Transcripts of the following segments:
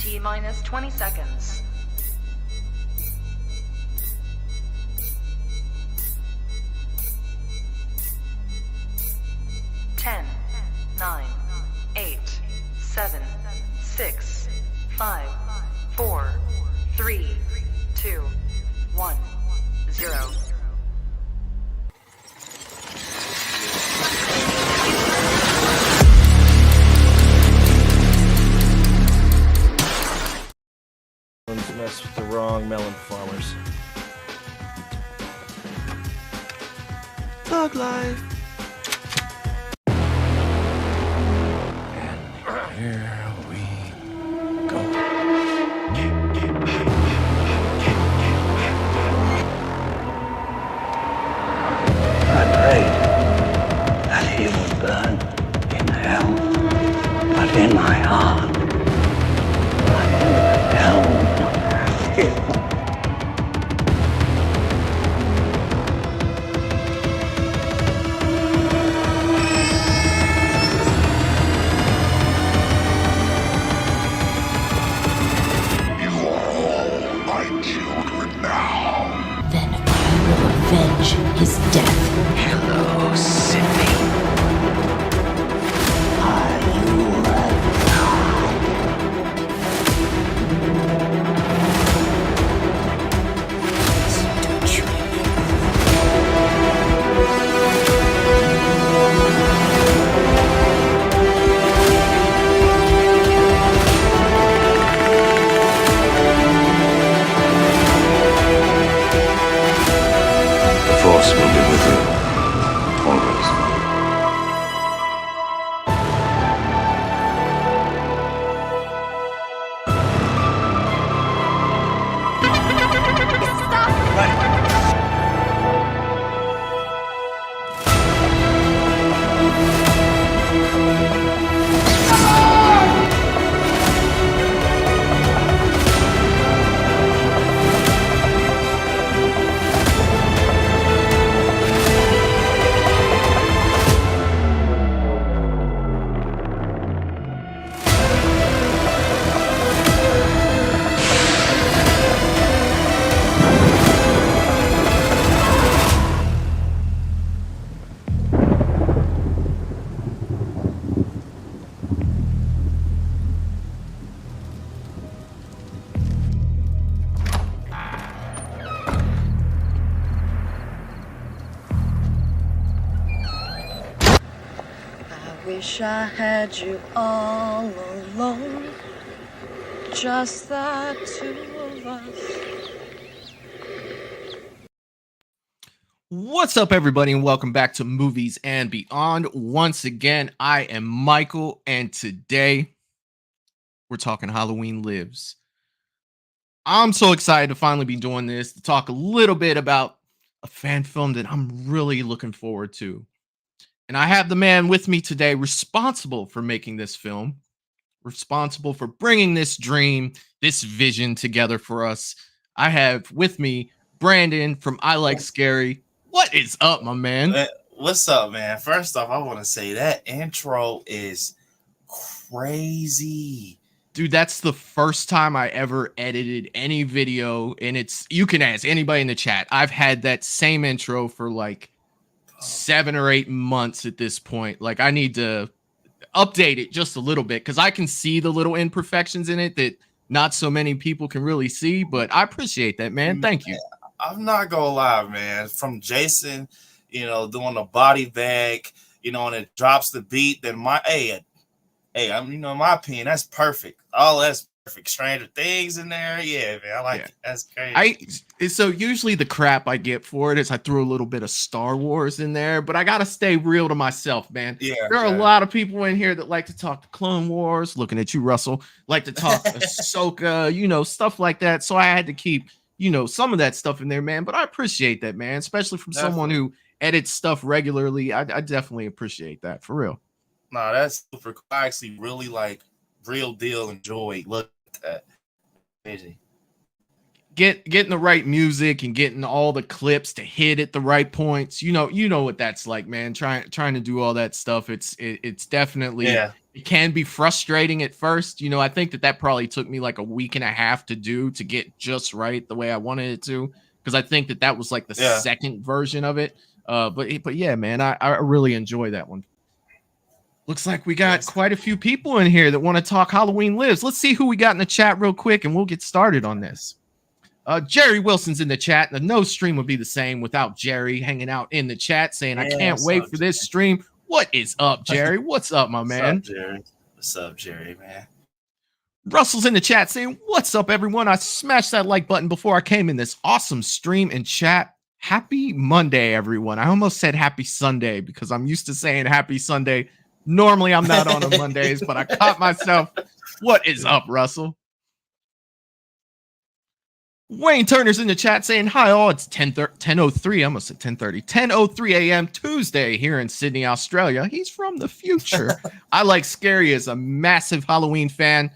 T-minus 20 seconds. 10, 9, 8, 7, 6, 5, 4, 3, 2, 1, 0. To mess with the wrong melon farmers. Thug life. And here we go. I prayed that he would burn in hell, but in my heart, hell not have him. Then I will avenge his death. Hello, Sippy. Are you The Force will be with you, always. Wish I had you all alone, just the two of us. What's up, everybody, and welcome back to Movies and Beyond. Once again, I am Michael, and today we're talking Halloween Lives. I'm so excited to finally be doing this, to talk a little bit about a fan film that I'm really looking forward to. And I have the man with me today responsible for making this film, responsible for bringing this dream, this vision together for us. I have with me Brandon from I Like Scary. What is up, my man? What's up, man? First off, I want to say that intro is crazy. Dude, that's the first time I ever edited any video, and you can ask anybody in the chat. I've had that same intro for like 7 or 8 months at this point. Like, I need to update it just a little bit because I can see the little imperfections in it that not so many people can really see, but I appreciate that, man. Thank you. I'm not gonna lie, man. From Jason, doing a body bag, and it drops the beat, then in my opinion, that's perfect. All that's perfect. Stranger Things in there, yeah, man. I like it. That's crazy. So usually the crap I get for it is I threw a little bit of Star Wars in there, but I gotta stay real to myself, man. Yeah, there are a lot of people in here that like to talk the Clone Wars. Looking at you, Russell. Like to talk Ahsoka, stuff like that. So I had to keep, some of that stuff in there, man. But I appreciate that, man, especially from someone who edits stuff regularly. I definitely appreciate that, for real. No, that's super cool. I actually really real deal enjoy. Look at that. Crazy. getting the right music and getting all the clips to hit at the right points. You know what that's like, man. Trying to do all that stuff. It's definitely, Yeah. it can be frustrating at first. I think that probably took me like a week and a half to get just right the way I wanted it to, because I think that was like the second version of it. But yeah, man, I really enjoy that one. Looks like we got quite a few people in here that want to talk Halloween Lives. Let's see who we got in the chat real quick, and we'll get started on this. Jerry Wilson's in the chat. No stream would be the same without Jerry hanging out in the chat saying, I can't wait for this stream. What is up, Jerry? What's up, my man? What's up, Jerry? What's up, Jerry, man? Russell's in the chat saying, what's up, everyone? I smashed that like button before I came in this awesome stream and chat. Happy Monday, everyone. I almost said happy Sunday because I'm used to saying happy Sunday. Normally, I'm not on Mondays, but I caught myself. What is up, Russell? Wayne Turner's in the chat saying, hi, all. It's 10:03. I almost said 10:30. 10:03 a.m. Tuesday here in Sydney, Australia. He's from the future. I like Scary as a massive Halloween fan,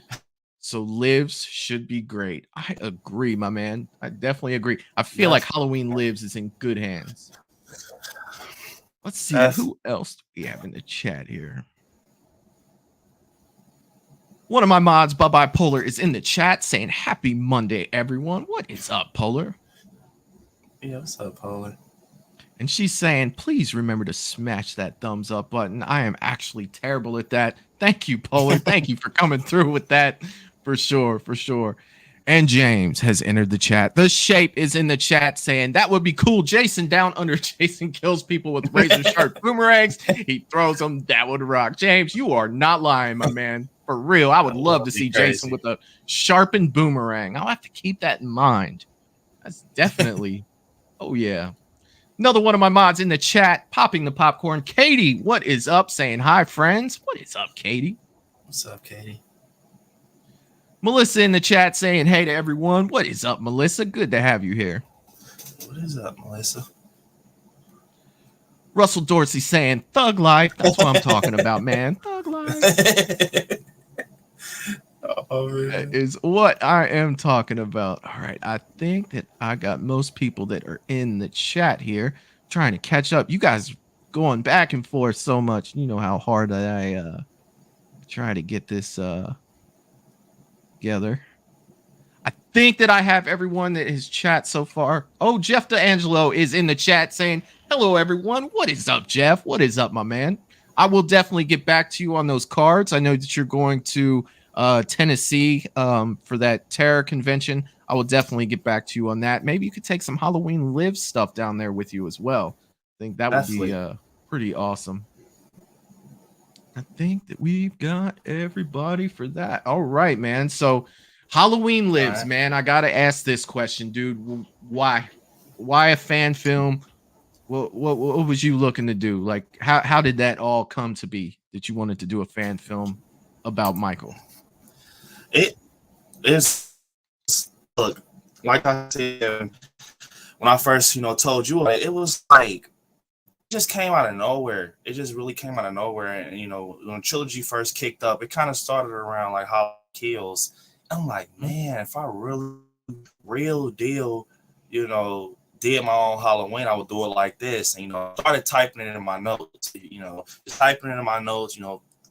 so Lives should be great. I agree, my man. I definitely agree. I feel like Halloween Lives is in good hands. Let's see who else do we have in the chat here. One of my mods, Bye-Bye Polar, is in the chat saying, happy Monday, everyone. What is up, Polar? Yeah, what's up, Polar? And she's saying, please remember to smash that thumbs up button. I am actually terrible at that. Thank you, Polar. Thank you for coming through with that. For sure, for sure. And James has entered the chat. The Shape is in the chat saying, that would be cool. Jason down under. Jason kills people with razor sharp boomerangs. He throws them. That would rock. James, you are not lying, my man. For real. I would love to see Jason with a sharpened boomerang. I'll have to keep that in mind. That's definitely. Oh, yeah. Another one of my mods in the chat, popping the popcorn. Katie, what is up? Saying hi, friends. What is up, Katie? What's up, Katie? Melissa in the chat saying, hey to everyone. What is up, Melissa? Good to have you here. What is up, Melissa? Russell Dorsey saying, thug life. That's what I'm talking about, man. Thug life. That is what I am talking about. All right. I think that I got most people that are in the chat here trying to catch up. You guys going back and forth so much. You know how hard I try to get this together. I think that I have everyone that has chat so far. Oh, Jeff D'Angelo is in the chat saying, hello, everyone. What is up, Jeff? What is up, my man? I will definitely get back to you on those cards. I know that you're going to Tennessee for that terror convention. I will definitely get back to you on that. Maybe you could take some Halloween Live stuff down there with you as well. I think that would be pretty awesome. I think that we've got everybody for that. All right, man. So Halloween Lives, man. I gotta ask this question, dude. Why a fan film? What was you looking to do? Like, how did that all come to be that you wanted to do a fan film about Michael? It is, look, like I said, when I first, told you, it was like, it just came out of nowhere. It just really came out of nowhere. And, when Trilogy first kicked up, it kind of started around like Halloween Kills. I'm like, man, if I really, real deal, did my own Halloween, I would do it like this. And, started typing it in my notes, just typing it in my notes,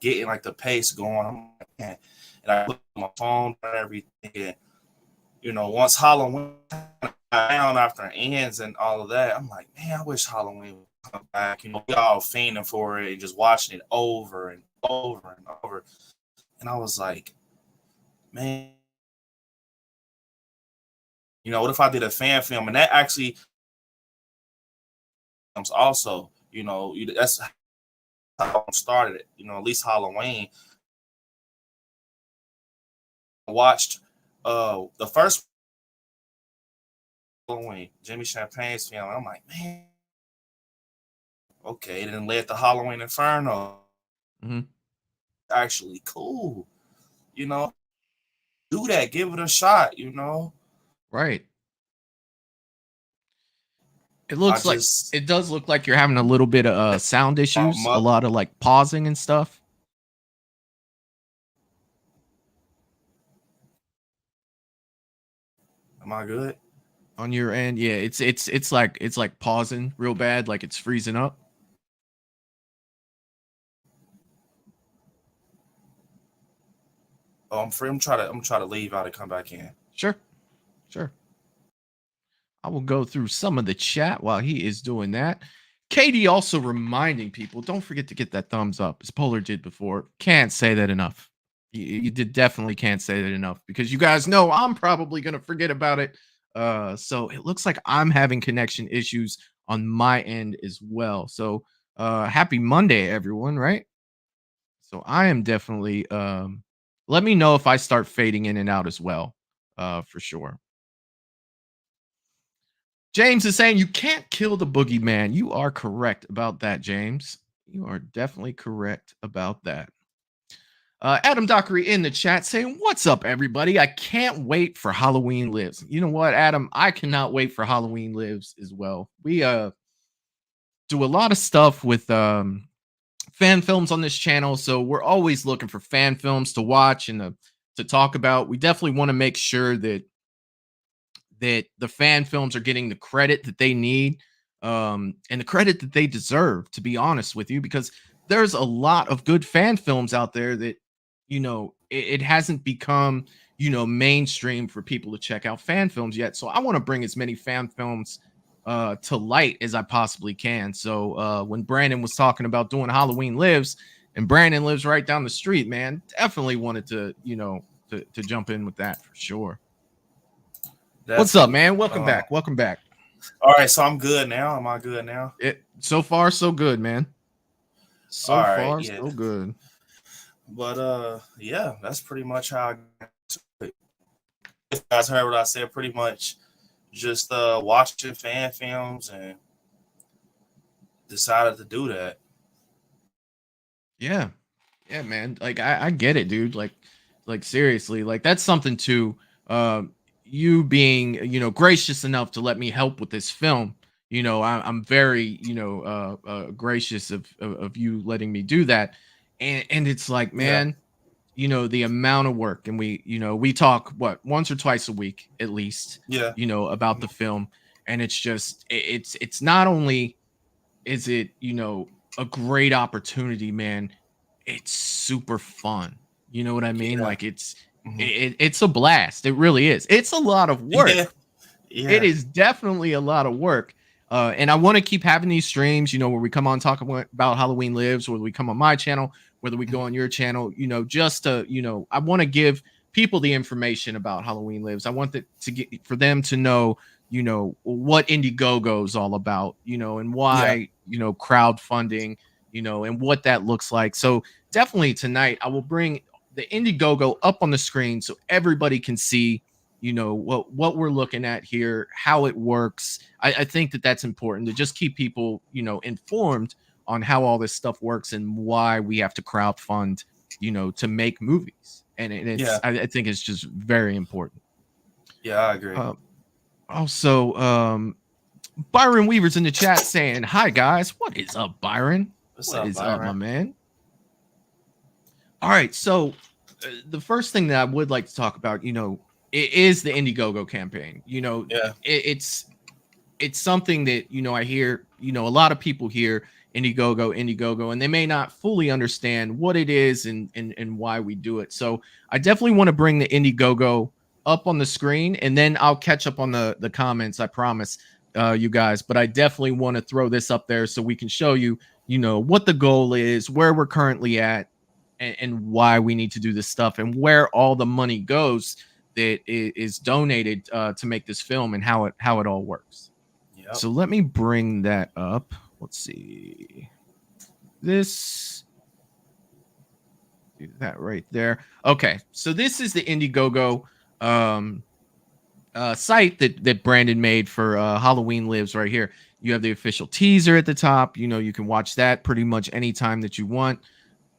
getting like the pace going. I'm like, man. And I put my phone and everything. And, once Halloween down after it ends and all of that, I'm like, man, I wish Halloween would come back. We all fiending for it and just watching it over and over and over. And I was like, man, what if I did a fan film? And that actually also, that's how I started it. At least Halloween. I watched the first Halloween, Jimmy Champagne's film. And I'm like, man, okay. Then led to Halloween Inferno. Mm-hmm. Actually, cool. Do that. Give it a shot. Right. It looks it does look like you're having a little bit of sound issues, a lot of like pausing and stuff. Am I good? On your end? Yeah, it's like pausing real bad, like it's freezing up. Oh, I'm free. I'm try to leave out and come back in. Sure. I will go through some of the chat while he is doing that. Katie also reminding people, don't forget to get that thumbs up, as Polar did before. Can't say that enough. You definitely can't say that enough, because you guys know I'm probably going to forget about it. So it looks like I'm having connection issues on my end as well. So happy Monday, everyone, right? So I am definitely, let me know if I start fading in and out as well, for sure. James is saying you can't kill the boogeyman. You are correct about that, James. You are definitely correct about that. Adam Dockery in the chat saying, "What's up, everybody? I can't wait for Halloween Lives." You know what, Adam? I cannot wait for Halloween Lives as well. We do a lot of stuff with fan films on this channel, so we're always looking for fan films to watch and to talk about. We definitely want to make sure that the fan films are getting the credit that they need, and the credit that they deserve, to be honest with you, because there's a lot of good fan films out there that, it hasn't become, mainstream for people to check out fan films yet. So I want to bring as many fan films to light as I possibly can. So when Brandon was talking about doing Halloween Lives, and Brandon lives right down the street, man, definitely wanted to, to jump in with that for sure. What's up, man? Welcome back. Welcome back. All right, so I'm good now. Am I good now? So far, so good, man. So All right, far, yeah. so good. But yeah, that's pretty much how I got to it. If you guys heard what I said, pretty much just watching fan films and decided to do that. Yeah, man. Like I get it, dude. Like seriously, like that's something to you being, gracious enough to let me help with this film. I'm very, gracious of you letting me do that. And it's like, man, the amount of work, and we talk once or twice a week at least, about the film. And it's just, it's not only is it, a great opportunity, man, it's super fun. You know what I mean? Like it's a blast. It really is. It's a lot of work. Yeah. It is definitely a lot of work. And I want to keep having these streams, where we come on talk about Halloween Lives, whether we come on my channel, whether we go on your channel, just to, I want to give people the information about Halloween Lives. I want for them to know, what Indiegogo is all about, and why, crowdfunding, and what that looks like. So definitely tonight I will bring the Indiegogo up on the screen so everybody can see, what we're looking at here, how it works. I think that's important to just keep people, informed on how all this stuff works and why we have to crowdfund, to make movies. And I think it's just very important. Yeah, I agree. Also, Byron Weaver's in the chat saying, "Hi guys, what is up, Byron? What is up, my man?" All right, so the first thing that I would like to talk about, it is the Indiegogo campaign. It's something that, I hear, a lot of people hear Indiegogo, and they may not fully understand what it is and why we do it. So I definitely want to bring the Indiegogo up on the screen, and then I'll catch up on the comments, I promise, you guys. But I definitely want to throw this up there so we can show you, what the goal is, where we're currently at, and why we need to do this stuff, and where all the money goes that is donated to make this film, and how it all works. Yep. So let me bring that up. Let's see. This. Do that right there. Okay, so this is the Indiegogo site that Brandon made for Halloween Lives right here. You have the official teaser at the top. You can watch that pretty much anytime that you want.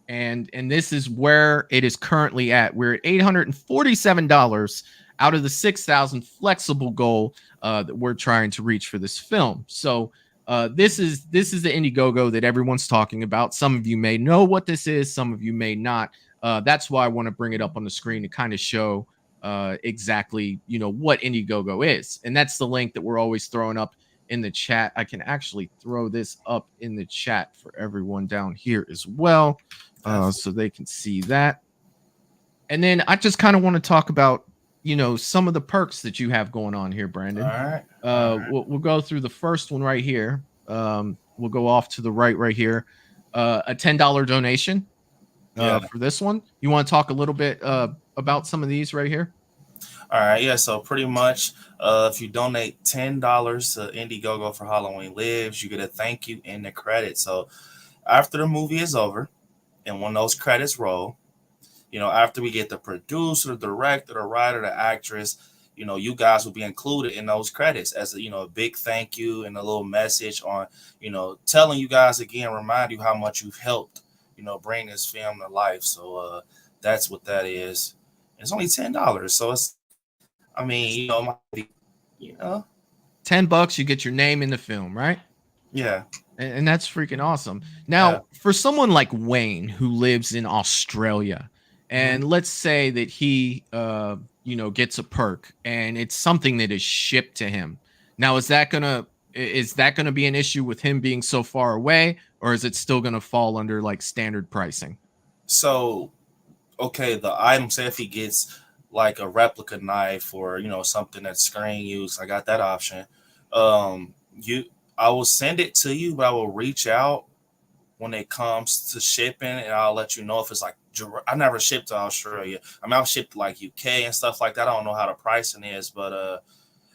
And this is where it is currently at. We're at $847 out of the $6,000 flexible goal that we're trying to reach for this film. So this is the Indiegogo that everyone's talking about. Some of you may know what this is, some of you may not. That's why I want to bring it up on the screen to kind of show exactly, you know, what Indiegogo is. And that's the link that we're always throwing up in the chat. I can actually throw this up in the chat for everyone down here as well, so they can see that. And then I just kind of want to talk about, you know, some of the perks that you have going on here, Brandon. All right. We'll go through the first one right here. We'll go off to the right here. A $10 donation for this one. You want to talk a little bit about some of these right here? All right, yeah. So pretty much, if you donate $10 to Indiegogo for Halloween Lives, you get a thank you in the credits. So after the movie is over, and when those credits roll, you know, after we get the producer, the director, the writer, the actress, you know, you guys will be included in those credits as a, you know, a big thank you and a little message on, you know, telling you guys again, remind you how much you've helped, you know, bring this film to life. So that's what that is. It's only $10, so it's, I mean, you know, $10, you get your name in the film, right? Yeah. And that's freaking awesome. Now, for someone like Wayne who lives in Australia, and let's say that he, you know, gets a perk and it's something that is shipped to him. Now, is that gonna be an issue with him being so far away, or is it still gonna fall under like standard pricing? So, okay, the item, say if he gets like a replica knife or, you know, something that's screen use, I got that option. I will send it to you, but I will reach out when it comes to shipping, and I'll let you know if it's like, I never shipped to Australia. I mean, I've shipped to like UK and stuff like that. I don't know how the pricing is, but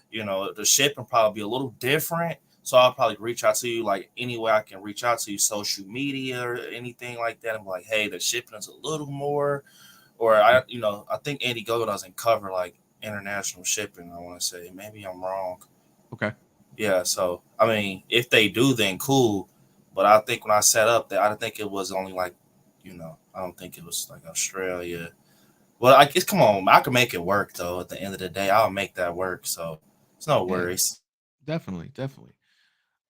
you know, the shipping probably be a little different. So I'll probably reach out to you like any way I can reach out to you, social media or anything like that. I'm like, hey, the shipping is a little more, or I think Indiegogo doesn't cover like international shipping. I want to say, maybe I'm wrong. Okay. Yeah. So I mean, if they do, then cool. But I think when I set up that, I think it was only like, you know, I don't think it was like Australia. Well, I guess, come on, I can make it work though. At the end of the day, I'll make that work. So it's no worries. Definitely.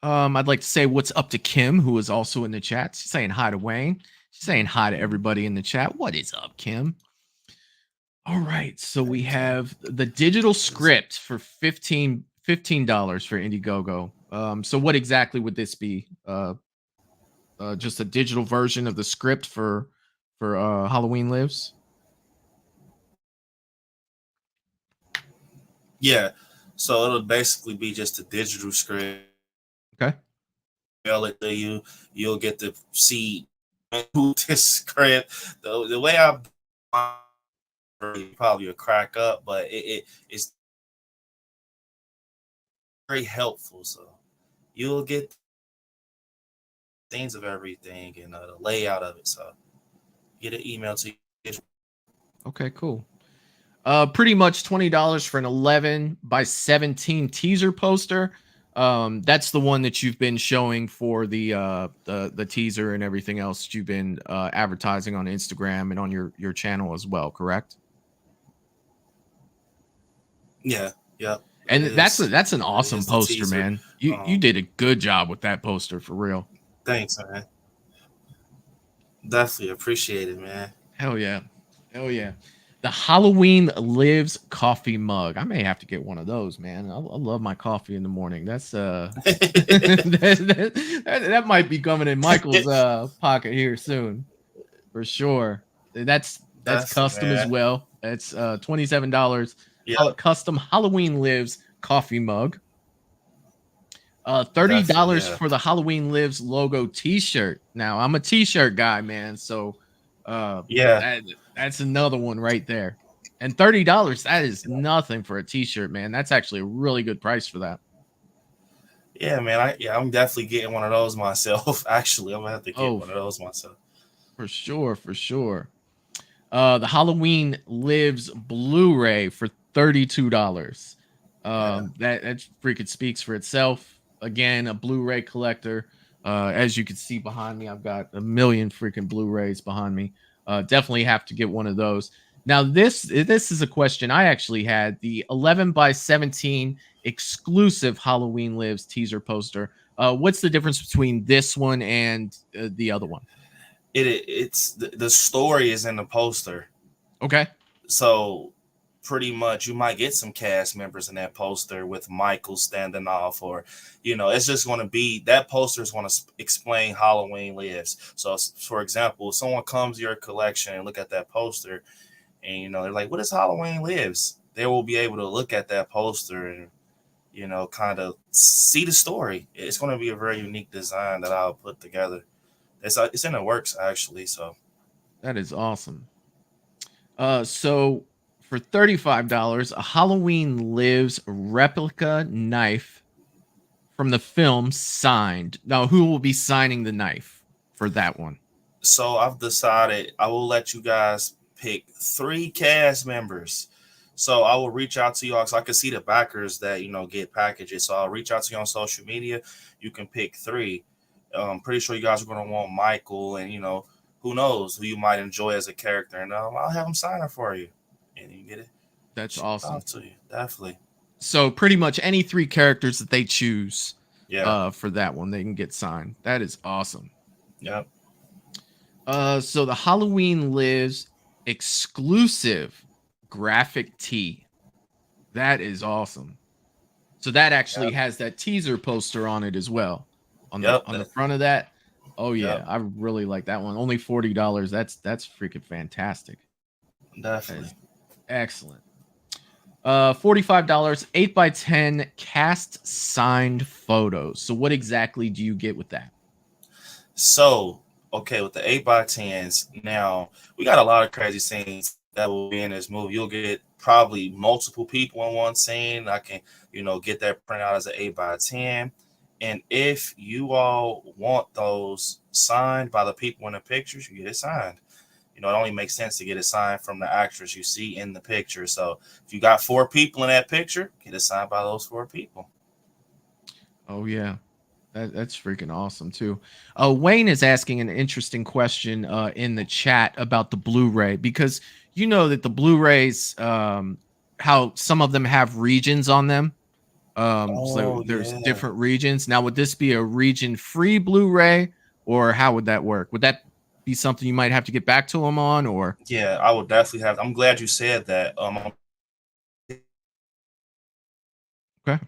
I'd like to say what's up to Kim, who is also in the chat. She's saying hi to Wayne. She's saying hi to everybody in the chat. What is up, Kim? All right, so we have the digital script for $15 for Indiegogo. So what exactly would this be? Just a digital version of the script for Halloween Lives? Yeah. So it'll basically be just a digital script. Okay. Mail it to you. You'll get to see this script. The way I probably a crack up, but it's very helpful. So you'll get things of everything and the layout of it. So get an email to you. Okay, cool. Pretty much $20 for an 11x17 teaser poster. That's the one that you've been showing for the teaser and everything else that you've been advertising on Instagram and on your channel as well, correct? Yeah. And that's an awesome poster, man. You did a good job with that poster, for real. Thanks, man. Definitely appreciate it, man. Hell yeah. The Halloween Lives coffee mug. I may have to get one of those, man. I love my coffee in the morning. That's that might be coming in Michael's pocket here soon, for sure. That's custom, man, as well. That's $27. Yeah. Custom Halloween Lives coffee mug. $30 for the Halloween Lives logo T-shirt. Now I'm a T-shirt guy, man. So that's another one right there. And $30, that is nothing for a T-shirt, man. That's actually a really good price for that. Yeah, man. I'm definitely getting one of those myself. Actually, I'm gonna have to get one of those myself. For sure. The Halloween Lives Blu-ray for $32. That freaking speaks for itself. Again, a Blu-ray collector. As you can see behind me, I've got a million freaking Blu-rays behind me. Definitely have to get one of those. Now, this is a question I actually had. The 11x17 exclusive Halloween Lives teaser poster. What's the difference between this one and the other one? It's the story is in the poster. Okay. So pretty much you might get some cast members in that poster with Michael standing off, or it's just going to be that poster is going to explain Halloween Lives. So for example, if someone comes to your collection and look at that poster and they're like, what is Halloween Lives? They will be able to look at that poster and kind of see the story. It's going to be a very unique design that I'll put together. It's in the works actually. So that is awesome. So for $35, a Halloween Lives replica knife from the film signed. Now, who will be signing the knife for that one? So I've decided I will let you guys pick 3 cast members. So I will reach out to y'all so I can see the backers that get packages. So I'll reach out to you on social media. You can pick 3. I'm pretty sure you guys are going to want Michael, and who knows who you might enjoy as a character, and I'll have them sign it for you, and you get it. That's awesome. To you, definitely. So pretty much any 3 characters that they choose, for that one, they can get signed. That is awesome. Yep. So the Halloween Lives exclusive graphic tee. That is awesome. So that actually has that teaser poster on it as well. On the front of that. Oh yeah, I really like that one. Only $40. That's freaking fantastic. Definitely. Excellent. $45, 8x10 cast signed photos. So what exactly do you get with that? So, okay, with the 8x10s, now we got a lot of crazy scenes that will be in this movie. You'll get probably multiple people in one scene. I can, get that print out as an 8x10. And if you all want those signed by the people in the pictures, you get it signed. It only makes sense to get it signed from the actors you see in the picture. So if you got 4 people in that picture, get it signed by those 4 people. Oh, yeah. That's freaking awesome, too. Wayne is asking an interesting question in the chat about the Blu-ray, because you know that the Blu-rays, how some of them have regions on them. So there's different regions. Now, would this be a region-free Blu-ray, or how would that work? Would that be something you might have to get back to them on, or? Yeah, I would definitely have. I'm glad you said that. Okay. I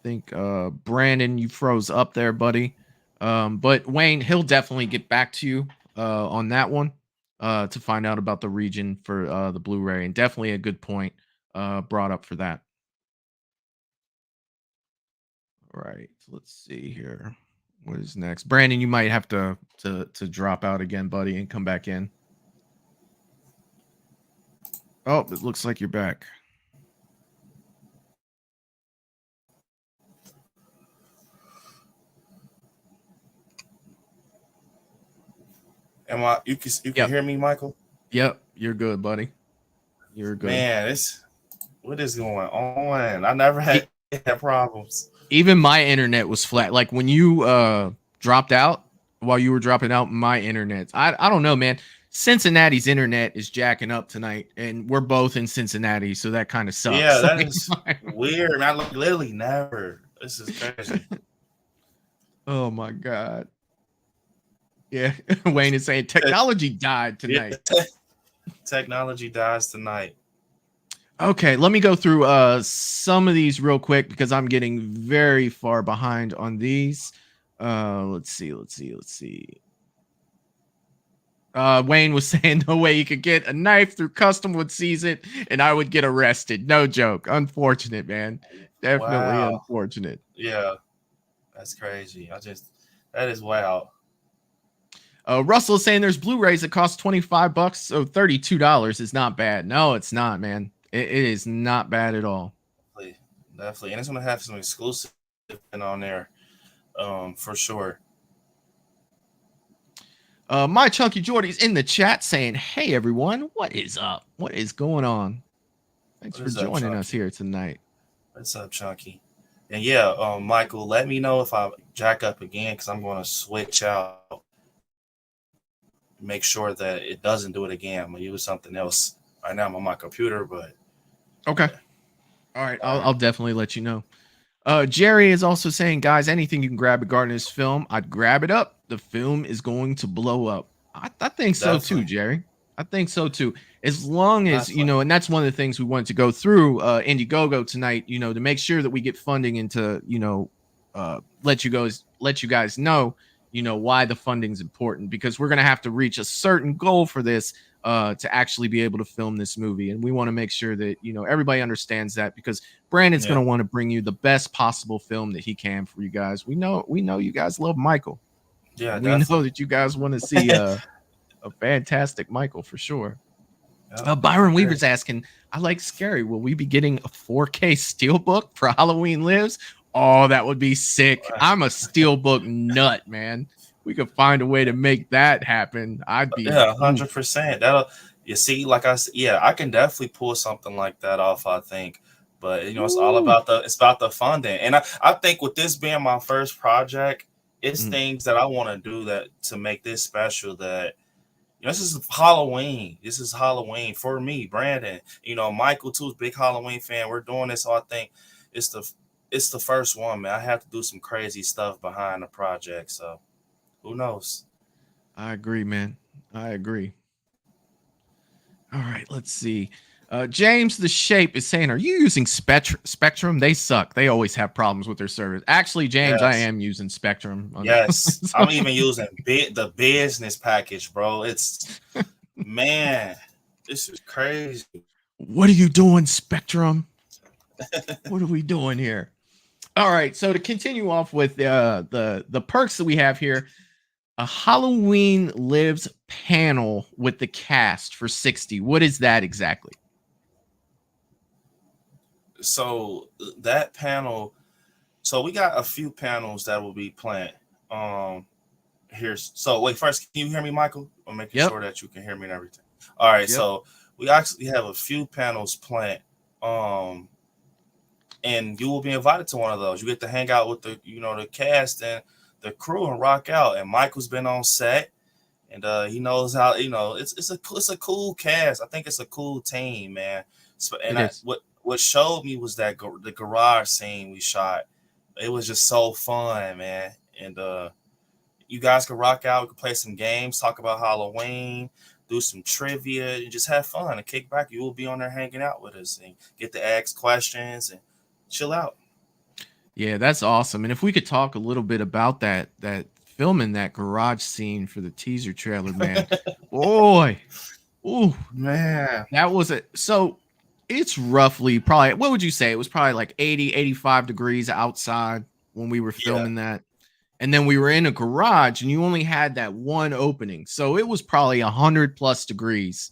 think Brandon, you froze up there, buddy. But Wayne, he'll definitely get back to you on that one. To find out about the region for the Blu-ray, and definitely a good point brought up for that. All right, let's see here. What is next? Brandon, you might have to drop out again, buddy, and come back in. Oh, it looks like you're back. You can hear me, Michael? Yep, you're good, buddy. You're good. Man, what is going on? I never had problems. Even my internet was flat. Like when you dropped out, while you were dropping out, my internet. I don't know, man. Cincinnati's internet is jacking up tonight, and we're both in Cincinnati, so that kind of sucks. Yeah, that is weird. I literally never. This is crazy. Oh my god. Yeah, Wayne is saying technology died tonight. Yeah. Technology dies tonight. Okay, let me go through some of these real quick because I'm getting very far behind on these. Let's see. Wayne was saying no way you could get a knife through custom would seize it, and I would get arrested. No joke. Unfortunate, man. Definitely unfortunate. Yeah, that's crazy. That is wild. Russell is saying there's Blu-rays that cost $25, so $32 is not bad. No, it's not, man. It is not bad at all. Definitely. And it's going to have some exclusive on there for sure. My Chunky Jordy's in the chat saying, hey, everyone, what is up? What is going on? Thanks for joining us here tonight. What's up, Chunky? And yeah, Michael, let me know if I jack up again because I'm going to switch out. Make sure that it doesn't do it again. I'm going to use something else. Right now I'm on my computer, but... Okay. All right. I'll definitely let you know. Jerry is also saying, guys, anything you can grab regarding this film, I'd grab it up. The film is going to blow up. I think so too, Definitely. Jerry. I think so too. As long as, you Definitely. know, and that's one of the things we wanted to go through Indiegogo tonight, you know, to make sure that we get funding into, you know, let you guys know, you know, why the funding's important, because we're going to have to reach a certain goal for this to actually be able to film this movie. And we want to make sure that, you know, everybody understands that, because Brandon's going Yeah. to want to bring you the best possible film that he can for you guys. We know you guys love Michael. Yeah, We know definitely. that you guys want to see a fantastic Michael for sure. Yep, I Byron agree. Weaver's asking, I like scary. Will we be getting a 4K steelbook for Halloween Lives? Oh, that would be sick. I'm a steelbook nut, man. We could find a way to make that happen. I'd be Yeah, ooh. 100%. That'll, you see, like I said, yeah, I can definitely pull something like that off, I think. But you know, it's all Ooh. about the funding. And I think with this being my first project, it's Mm, things that I want to do that to make this special, that you know, this is Halloween. This is Halloween for me, Brandon. You know, Michael too is a big Halloween fan. We're doing this, so I think it's the it's the first one, man. I have to do some crazy stuff behind the project. So who knows? I agree, man. I agree. All right, let's see. James the Shape is saying, are you using Spectrum? They suck. They always have problems with their servers. Actually, James, I Yes. am using Spectrum. Yes, So, I'm even using the business package, bro. It's, man, this is crazy. what are you doing, Spectrum? What are we doing here? All right, so to continue off with the perks that we have here, a Halloween Lives panel with the cast for 60. What is that exactly? So that panel, so we got a few panels that will be planned. Here's so wait, first, can you hear me, Michael? I'm making Yep. sure that you can hear me and everything. All right, Yep. so we actually have a few panels planned. And you will be invited to one of those. You get to hang out with the, you know, the cast and the crew and rock out. And Michael's been on set, and he knows how, you know, it's a cool cast. I think it's a cool team, man. So, and It is. what showed me was that the garage scene we shot. It was just so fun, man. And you guys can rock out. We can play some games, talk about Halloween, do some trivia, and just have fun and kick back. You will be on there hanging out with us and get to ask questions and chill out. Yeah, that's awesome. And if we could talk a little bit about that filming that garage scene for the teaser trailer, man. Boy. Ooh, Man. that was it. So it's roughly probably, what would you say? It was probably like 80, 85 degrees outside when we were Yeah. filming that. And then we were in a garage and you only had that one opening. So it was probably 100 plus degrees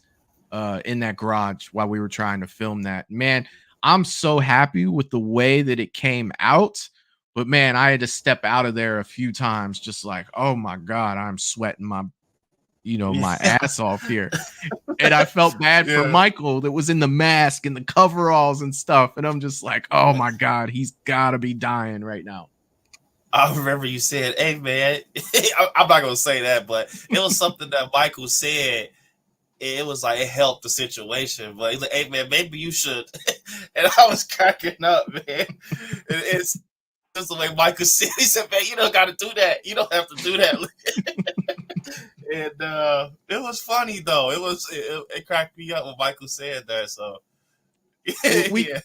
in that garage while we were trying to film that. Man, I'm so happy with the way that it came out. But man, I had to step out of there a few times, just like, oh my God, I'm sweating my, you know, my Yeah. ass off here. And I felt bad for Yeah. Michael that was in the mask and the coveralls and stuff. And I'm just like, oh my God, he's got to be dying right now. I remember you said, "Hey, man," I'm not gonna say that, but it was something that Michael said. It was like it helped the situation, but he's like, "Hey, man, maybe you should." And I was cracking up, man. It's just the way Michael said. He said, "Man, you don't got to do that. You don't have to do that." And it was funny though. It cracked me up when Michael said that. So We yeah,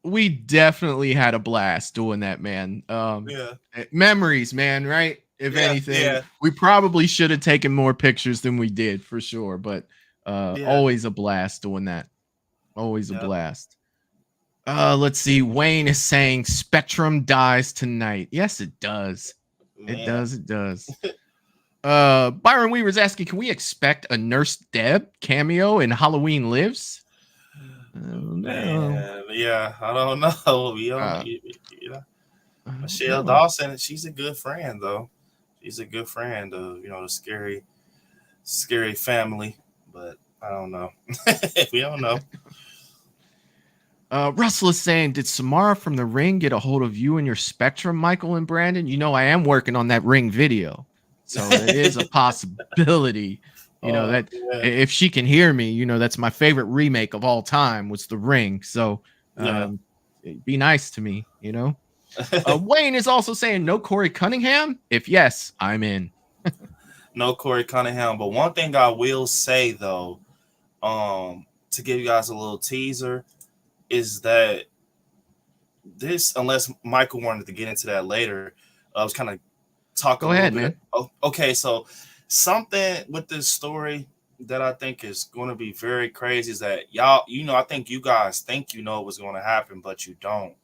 we definitely had a blast doing that, man. yeah, Memories, man, right? If yeah, anything, yeah, we probably should have taken more pictures than we did for sure, but yeah. always a blast doing that. Always a Yep. blast. Let's see. Wayne is saying Spectrum dies tonight. Yes, it does. It Man. does. It does. Byron Weaver's asking, can we expect a Nurse Deb cameo in Halloween Lives? No. Man, yeah, I don't know. We don't, Uh, you know, I don't Michelle know. Dawson, she's a good friend though. She's a good friend of, you know, the scary family. But I don't know. We don't know. Russell is saying, did Samara from The Ring get a hold of you and your Spectrum, Michael and Brandon? You know, I am working on that Ring video, so it is a possibility. You know, that Yeah. if she can hear me, you know, that's my favorite remake of all time was The Ring. So Yeah. it'd be nice to me, you know. Wayne is also saying no Corey Cunningham. If yes, I'm in. No Corey Cunningham. But one thing I will say though, to give you guys a little teaser, is that this, unless Michael wanted to get into that later, I was kind of talk a Go little ahead, bit. man. Oh, okay, so something with this story that I think is going to be very crazy is that y'all, I think you guys think you know what's going to happen, but you don't.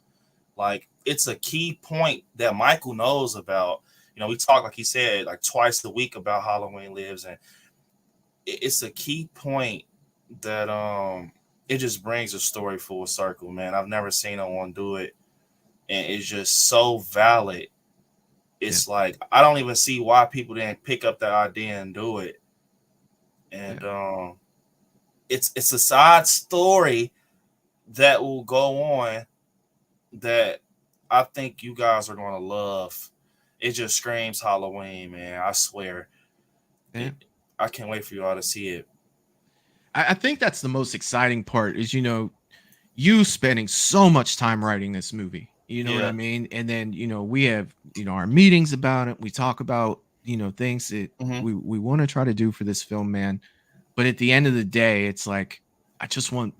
Like, it's a key point that Michael knows about. We talk, like he said, like twice a week about Halloween Lives, and it's a key point that it just brings a story full circle, man. I've never seen no one do it, and it's just so valid. It's like I don't even see why people didn't pick up that idea and do it. And it's a side story that will go on that I think you guys are going to love. It just screams Halloween, man. I swear. Yeah. I can't wait for you all to see it. I think that's the most exciting part is, you spending so much time writing this movie. You know what I mean? And then, we have, our meetings about it. We talk about, things that we want to try to do for this film, man. But at the end of the day, it's like, I just want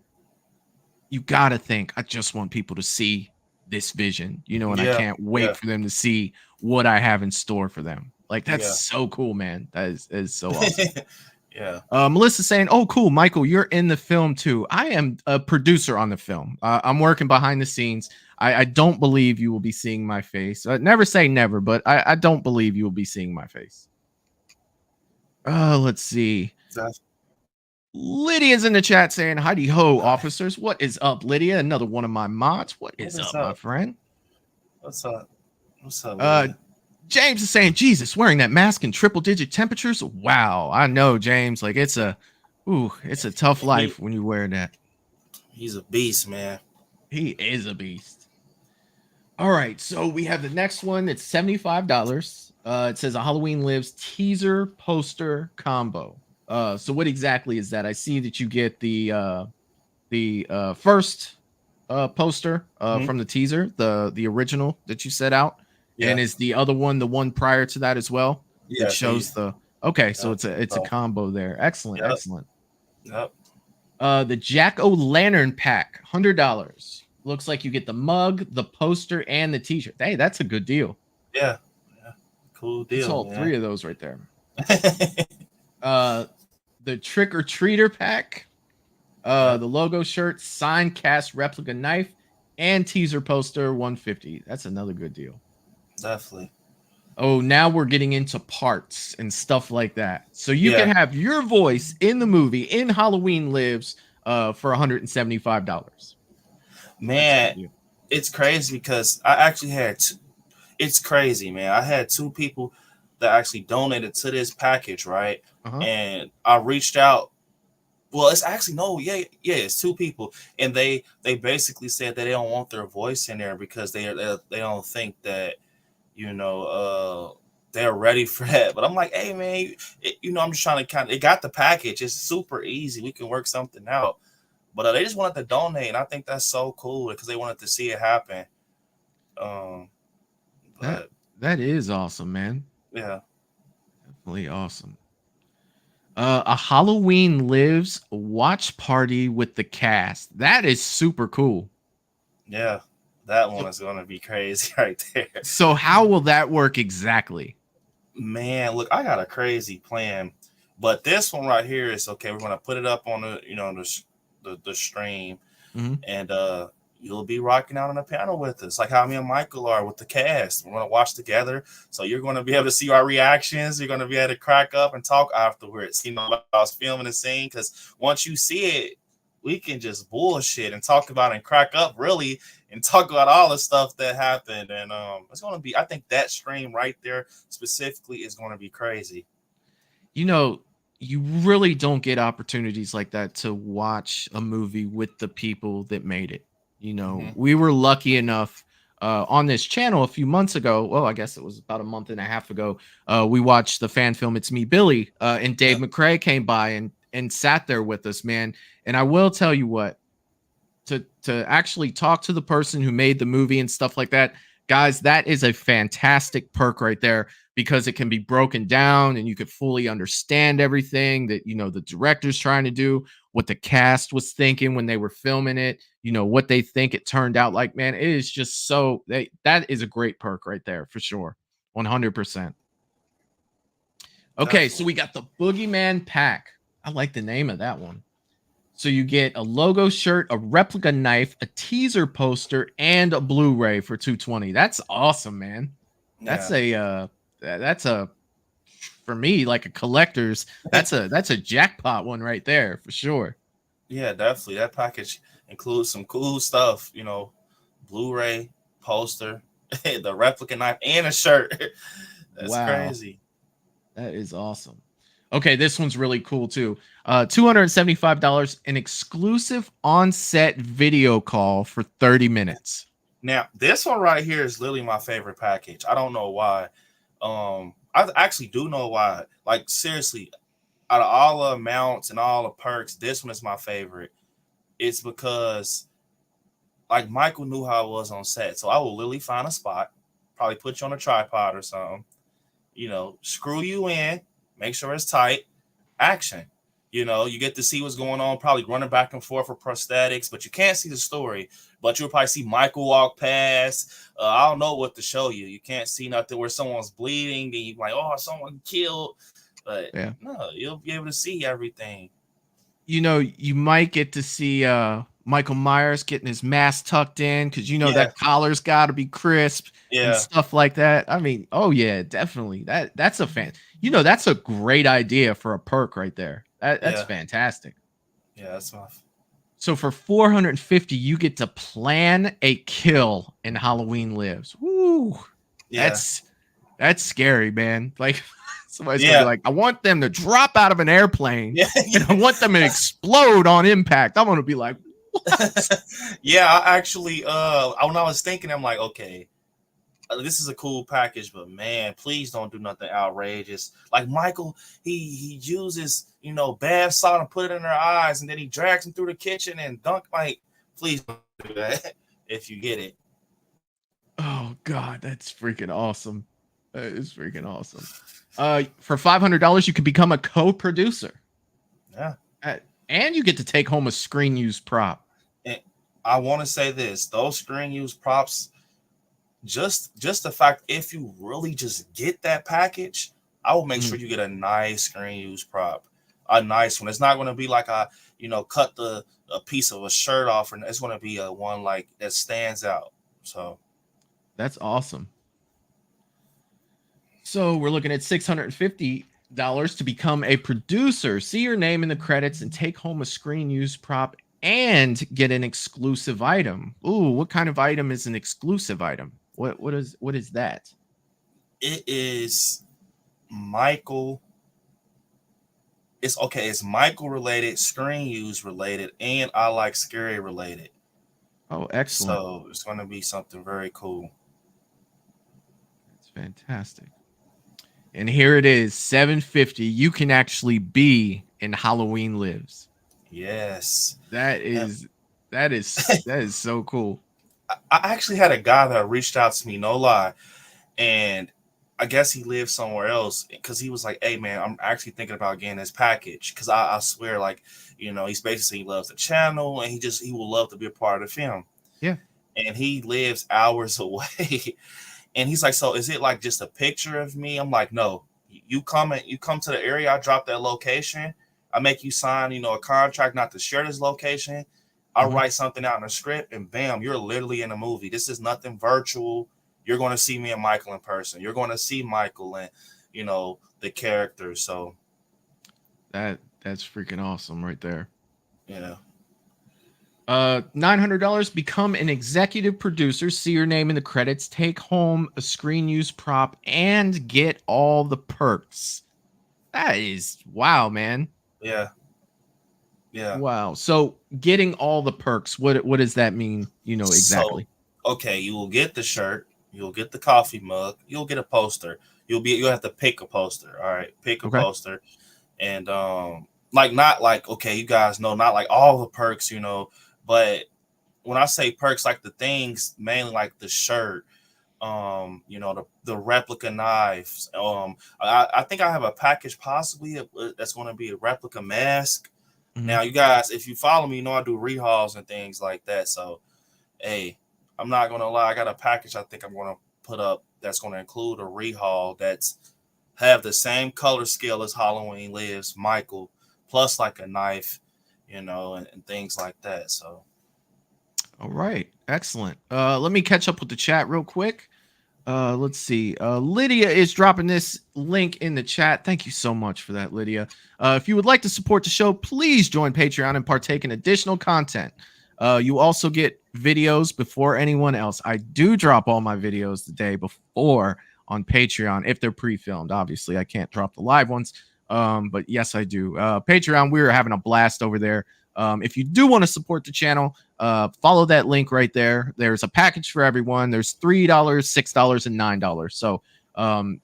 people to see this vision, and I can't wait for them to see what I have in store for them. Like, that's so cool, man. That is so awesome. Yeah. Melissa saying, "Oh, cool, Michael, you're in the film too." I am a producer on the film. I'm working behind the scenes. I don't believe you will be seeing my face. Never say never, but I don't believe you will be seeing my face. Let's see. Lydia's in the chat saying, "Heidi ho, officers. What is up, Lydia? Another one of my mods. What is up, my friend? What's up? What's up? James is saying, Jesus, wearing that mask in triple digit temperatures. Wow, I know, James. Like, it's a tough life when you wear that. He's a beast, man. He is a beast. All right, so we have the next one. It's $75. It says a Halloween Lives teaser poster combo. So what exactly is that? I see that you get the first poster from the teaser, the original that you set out. And is the other one the one prior to that as well? Yeah, it shows so it's a combo there. Excellent, excellent. Yep. The Jack-o'-lantern pack, $100. Looks like you get the mug, the poster, and the t-shirt. Hey, that's a good deal. Yeah. Cool deal. It's all three of those right there. The trick-or-treater pack, the logo shirt, signed cast replica knife, and teaser poster, $150. That's another good deal. Definitely. Oh, now we're getting into parts and stuff like that. So you can have your voice in the movie in Halloween Lives for $175. Man, it's crazy because I actually had it's crazy, man. I had two people that actually donated to this package, right? And I reached out. Well, it's actually it's two people, and they basically said that they don't want their voice in there because they don't think that they're ready for that. But I'm like, hey man, I'm just trying to they got the package. It's super easy. We can work something out. But they just wanted to donate, and I think that's so cool because they wanted to see it happen. That is awesome, man. Yeah, definitely awesome. A Halloween Lives watch party with the cast. That is super cool. Yeah, that one is going to be crazy right there. So how will that work exactly? Man, look, I got a crazy plan, but this one right here is okay. We're going to put it up on the stream, and you'll be rocking out on the panel with us, like how me and Michael are with the cast. We're going to watch together, so you're going to be able to see our reactions. You're going to be able to crack up and talk afterwards. About us filming the scene, because once you see it, we can just bullshit and talk about and crack up really and talk about all the stuff that happened. And it's going to be, I think that stream right there specifically is going to be crazy. You really don't get opportunities like that to watch a movie with the people that made it. We were lucky enough on this channel a few months ago. Well, I guess it was about a month and a half ago. We watched the fan film It's Me, Billy, and Dave McCrae came by and sat there with us, man. And I will tell you what, to actually talk to the person who made the movie and stuff like that Guys, that is a fantastic perk right there because it can be broken down and you could fully understand everything that, the director's trying to do, what the cast was thinking when they were filming it, what they think it turned out like. Man, it is just that is a great perk right there for sure. 100%. Okay, so we got the Boogeyman pack. I like the name of that one. So you get a logo shirt, a replica knife, a teaser poster, and a Blu-ray for $220. That's awesome, man. Yeah. That's a for me like a collector's. That's a jackpot one right there for sure. Yeah, definitely. That package includes some cool stuff. Blu-ray, poster, the replica knife, and a shirt. That's crazy. That is awesome. Okay, this one's really cool too. $275, an exclusive on-set video call for 30 minutes. Now, this one right here is literally my favorite package. I don't know why. I actually do know why. Like, seriously, out of all the amounts and all the perks, this one is my favorite. It's because, like, Michael knew how I was on set. So I will literally find a spot, probably put you on a tripod or something, screw you in, make sure it's tight, action. You get to see what's going on, probably running back and forth for prosthetics, but you can't see the story. But you'll probably see Michael walk past. I don't know what to show you. You can't see nothing where someone's bleeding and you're like, oh, someone killed. But no, you'll be able to see everything. You might get to see Michael Myers getting his mask tucked in because that collar's got to be crisp and stuff like that. I mean, oh yeah, definitely. That's a fan. That's a great idea for a perk right there. That's fantastic. Yeah, that's my. So for $450, you get to plan a kill in Halloween Lives. Woo! Yeah. That's scary, man. Like somebody's gonna be like, I want them to drop out of an airplane and I want them to explode on impact. I'm gonna be like, what? Yeah, I actually when I was thinking, I'm like, okay, this is a cool package, but man, please don't do nothing outrageous. Like Michael, he uses bath salt and put it in their eyes, and then he drags them through the kitchen and dunk. Like, please don't do that if you get it. Oh God, that's freaking awesome. That is freaking awesome. For $500, you can become a co-producer. Yeah, and you get to take home a screen use prop. And I want to say this: those screen use props. Just the fact, if you really just get that package, I will make sure you get a nice screen use prop, a nice one. It's not going to be like cut a piece of a shirt off, and it's going to be a one like that stands out. So that's awesome. So we're looking at $650 to become a producer. See your name in the credits and take home a screen use prop and get an exclusive item. Ooh, what kind of item is an exclusive item? What is that? It is Michael. It's Michael related, screen use related, and I like scary related. Oh, excellent. So it's going to be something very cool. That's fantastic. And here it is, $750. You can actually be in Halloween Lives. Yes. That is so cool. I actually had a guy that reached out to me, no lie, and I guess he lived somewhere else because he was like, hey man, I'm actually thinking about getting this package because I swear, like, he's basically, he loves the channel and he would love to be a part of the film. Yeah. And he lives hours away. And he's like, so is it like just a picture of me? I'm like, no, you come to the area, I drop that location, I make you sign, a contract not to share this location. I'll write something out in a script and bam, you're literally in a movie. This is nothing virtual. You're going to see me and Michael in person. You're going to see Michael and, the characters. So that's freaking awesome right there. Yeah. $900, become an executive producer. See your name in the credits. Take home a screen use prop and get all the perks. That is wow, man. Yeah. Yeah. Wow. So getting all the perks, what does that mean? Exactly. So, okay, you will get the shirt, you'll get the coffee mug, you'll get a poster. You'll have to pick a poster. All right, pick a poster. And not like, okay, you guys know, not like all the perks, but when I say perks, like the things mainly like the shirt, the replica knives. I think I have a package possibly that's going to be a replica mask. Now, you guys, if you follow me, you know I do rehauls and things like that. So, hey, I'm not gonna lie, I got a package I think I'm gonna put up that's gonna include a rehaul that's have the same color scale as Halloween Lives, Michael, plus like a knife, and things like that. So, all right, excellent. Let me catch up with the chat real quick. Let's see. Lydia is dropping this link in the chat. Thank you so much for that, Lydia. If you would like to support the show, please join Patreon and partake in additional content. You also get videos before anyone else. I do drop all my videos the day before on Patreon if they're pre-filmed. Obviously, I can't drop the live ones. But yes, I do. Patreon, we are having a blast over there. If you do want to support the channel, follow that link right there. There's a package for everyone. There's $3, $6, and $9. So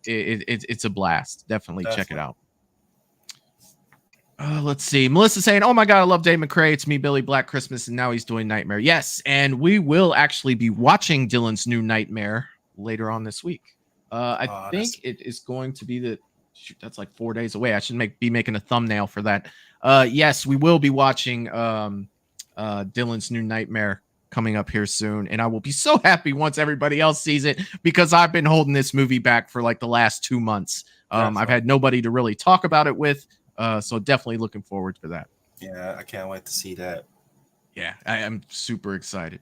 it's a blast. Definitely check it out. Let's see. Melissa saying, "Oh my God, I love Dave McCrae. It's me, Billy Black Christmas, and now he's doing Nightmare." Yes, and we will actually be watching Dylan's new Nightmare later on this week. I think it is going to be that's like 4 days away. I should be making a thumbnail for that. Yes, we will be watching Dylan's new Nightmare coming up here soon, and I will be so happy once everybody else sees it because I've been holding this movie back for like the last 2 months. I've had nobody to really talk about it with, so definitely looking forward to that. Yeah, I can't wait to see that. Yeah, I am super excited.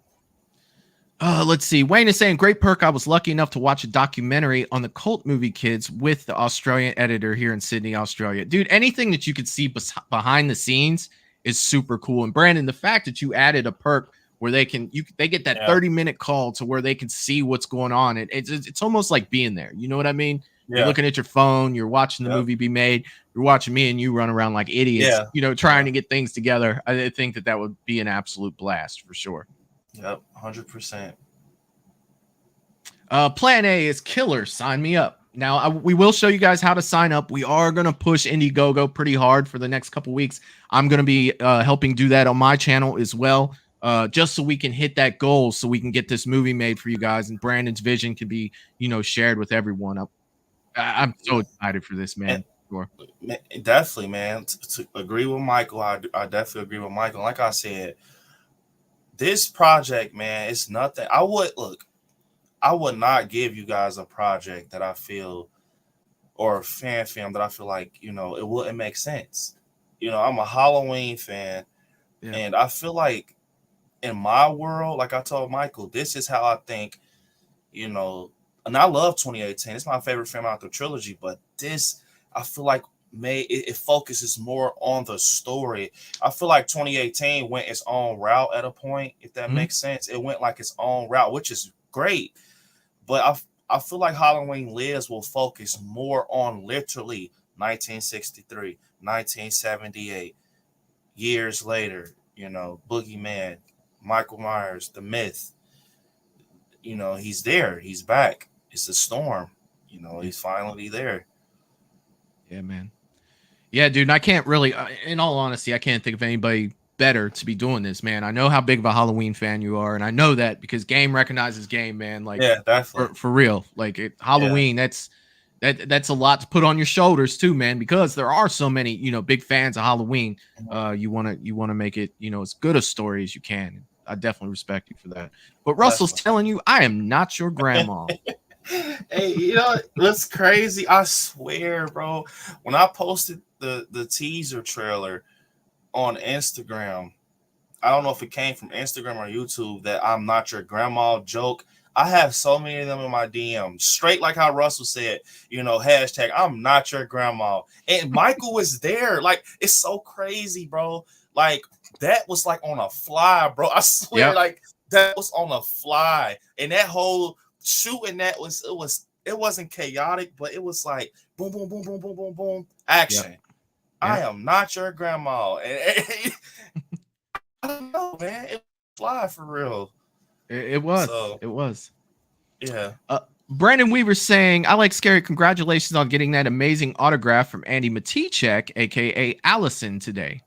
Let's see. Wayne is saying, "Great perk. I was lucky enough to watch a documentary on the cult movie kids with the Australian editor here in Sydney, Australia." Dude, anything that you could see behind the scenes is super cool. And Brandon, the fact that you added a perk where they get that 30-minute call to where they can see what's going on. It's almost like being there. You know what I mean? Yeah. You're looking at your phone, you're watching the movie be made, you're watching me and you run around like idiots, trying to get things together. I think that would be an absolute blast for sure. Yep, 100%. Plan A is killer. Sign me up. Now, we will show you guys how to sign up. We are going to push Indiegogo pretty hard for the next couple weeks. I'm going to be helping do that on my channel as well, just so we can hit that goal, so we can get this movie made for you guys, and Brandon's vision can be, shared with everyone. I'm so excited for this, man. Sure. Definitely, man. To agree with Michael, I definitely agree with Michael. Like I said, this project, man, it's nothing. I would not give you guys a project that I feel, or a fan film that I feel like, it wouldn't make sense. I'm a Halloween fan, and I feel like in my world, like I told Michael, this is how I think, and I love 2018. It's my favorite film out of the trilogy, but this, I feel like it focuses more on the story. I feel like 2018 went its own route at a point, if that makes sense. It went like its own route, which is great. But I feel like Halloween Lives will focus more on literally 1963, 1978, years later, Boogeyman, Michael Myers, the myth. He's there. He's back. It's a storm. He's finally there. Yeah, man. Yeah, dude, I can't really, in all honesty, I can't think of anybody better to be doing this, man. I know how big of a Halloween fan you are, and I know that because game recognizes game, man. Like, yeah, definitely. For real. Like, Halloween, that's a lot to put on your shoulders too, man, because there are so many, big fans of Halloween. You want to make it, as good a story as you can. I definitely respect you for that. But Russell's telling you, I am not your grandma. Hey, what's crazy? I swear, bro. When I posted the teaser trailer on Instagram, I don't know if it came from Instagram or YouTube, that I'm not your grandma joke. I have so many of them in my DM, straight like how Russell said, hashtag I'm not your grandma. And Michael was there. Like, it's so crazy, bro. Like, that was like on a fly, bro. I swear, like that was on a fly. And that whole shooting, it wasn't chaotic, but it was like boom, boom, boom, boom, boom, boom, boom, action. Yep. I am not your grandma. And I don't know, man. It was fly for real. It was. It was. Yeah. Brandon Weaver saying, "I like Scary. Congratulations on getting that amazing autograph from Andy Matichek, aka Allison, today."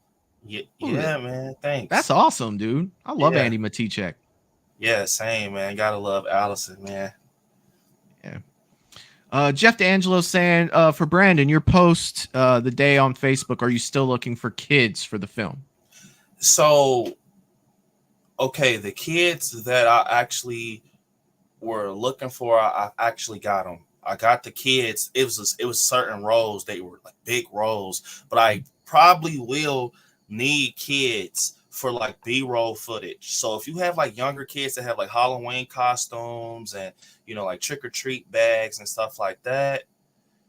Yeah, man. Thanks. That's awesome, dude. I love Andy Matichek. Yeah, same, man. Gotta love Allison, man. Yeah. Jeff D'Angelo saying, for Brandon, your post the day on Facebook, are you still looking for kids for the film? So, okay, the kids that I actually were looking for, I actually got them. I got the kids. It was certain roles. They were like big roles, but I probably will need kids for like B-roll footage. So if you have like younger kids that have like Halloween costumes and like trick or treat bags and stuff like that,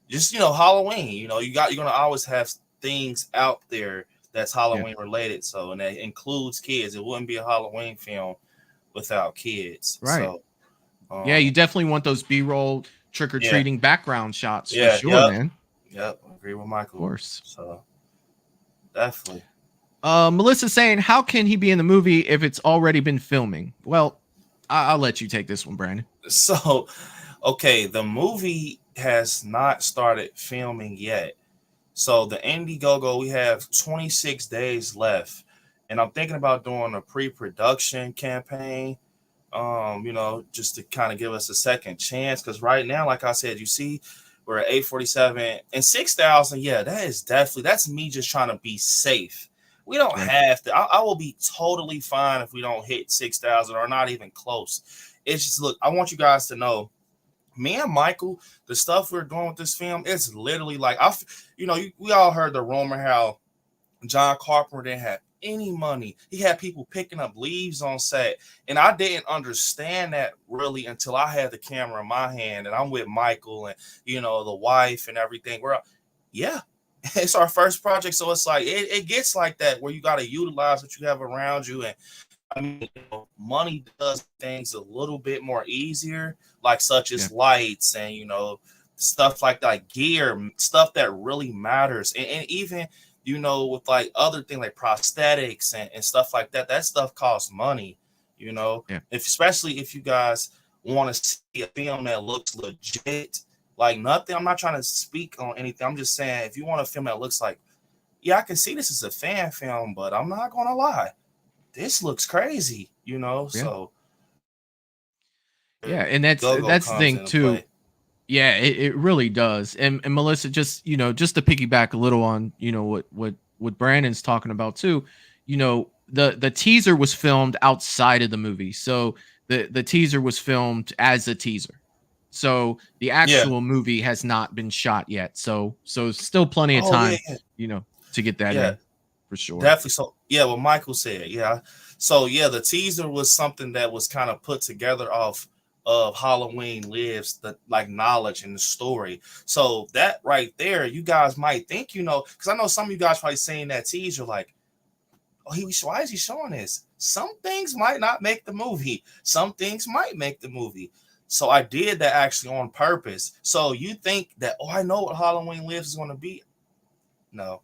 just Halloween. You're gonna always have things out there that's Halloween related. So and that includes kids. It wouldn't be a Halloween film without kids. Right. So yeah, you definitely want those B-roll trick-or-treating background shots for sure, man. Yep, I agree with Michael. Of course. So definitely. Melissa saying, how can he be in the movie if it's already been filming? Well, I'll let you take this one, Brandon. So, okay, the movie has not started filming yet. So the Indiegogo, we have 26 days left. And I'm thinking about doing a pre-production campaign, just to kind of give us a second chance. Because right now, like I said, you see, we're at 847 and 6,000. Yeah, that's me just trying to be safe. We don't have to. I will be totally fine if we don't hit 6,000 or not even close. It's just, look, I want you guys to know, me and Michael, the stuff we're doing with this film, it's literally like, we all heard the rumor how John Carpenter didn't have any money. He had people picking up leaves on set. And I didn't understand that really until I had the camera in my hand and I'm with Michael and, the wife and everything. It's our first project. So it's like, it gets like that where you got to utilize what you have around you. And I mean, money does things a little bit more easier, like such as lights and, stuff like that, gear, stuff that really matters. And even, with like other things like prosthetics and stuff like that, that stuff costs money, especially if you guys want to see a film that looks legit, like nothing. I'm not trying to speak on anything. I'm just saying, if you want a film that looks like, I can see this is a fan film, but I'm not going to lie. This looks crazy, so. Yeah. And that's the thing too. Play. Yeah, it really does. And Melissa, just to piggyback a little on, what Brandon's talking about too, the teaser was filmed outside of the movie. So the teaser was filmed as a teaser. So the actual movie has not been shot yet. So still plenty of time, to get that in for sure. Definitely. So what Michael said. Yeah. So the teaser was something that was kind of put together of Halloween Lives, the like knowledge and the story. So that right there, you guys might think, because I know some of you guys probably saying that teaser like, why is he showing this? Some things might not make the movie. Some things might make the movie. So I did that actually on purpose. So you think that, I know what Halloween Lives is going to be. No,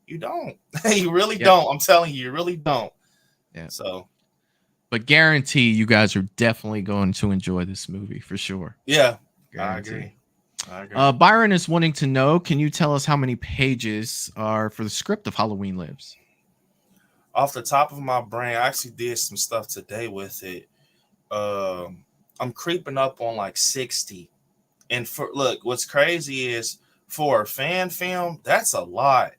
you don't. You really don't. I'm telling you really don't. Yeah. So. But guarantee you guys are definitely going to enjoy this movie for sure. Yeah, guarantee. I agree. Byron is wanting to know, can you tell us how many pages are for the script of Halloween Lives? Off the top of my brain, I actually did some stuff today with it. I'm creeping up on like 60. And what's crazy is for a fan film, that's a lot.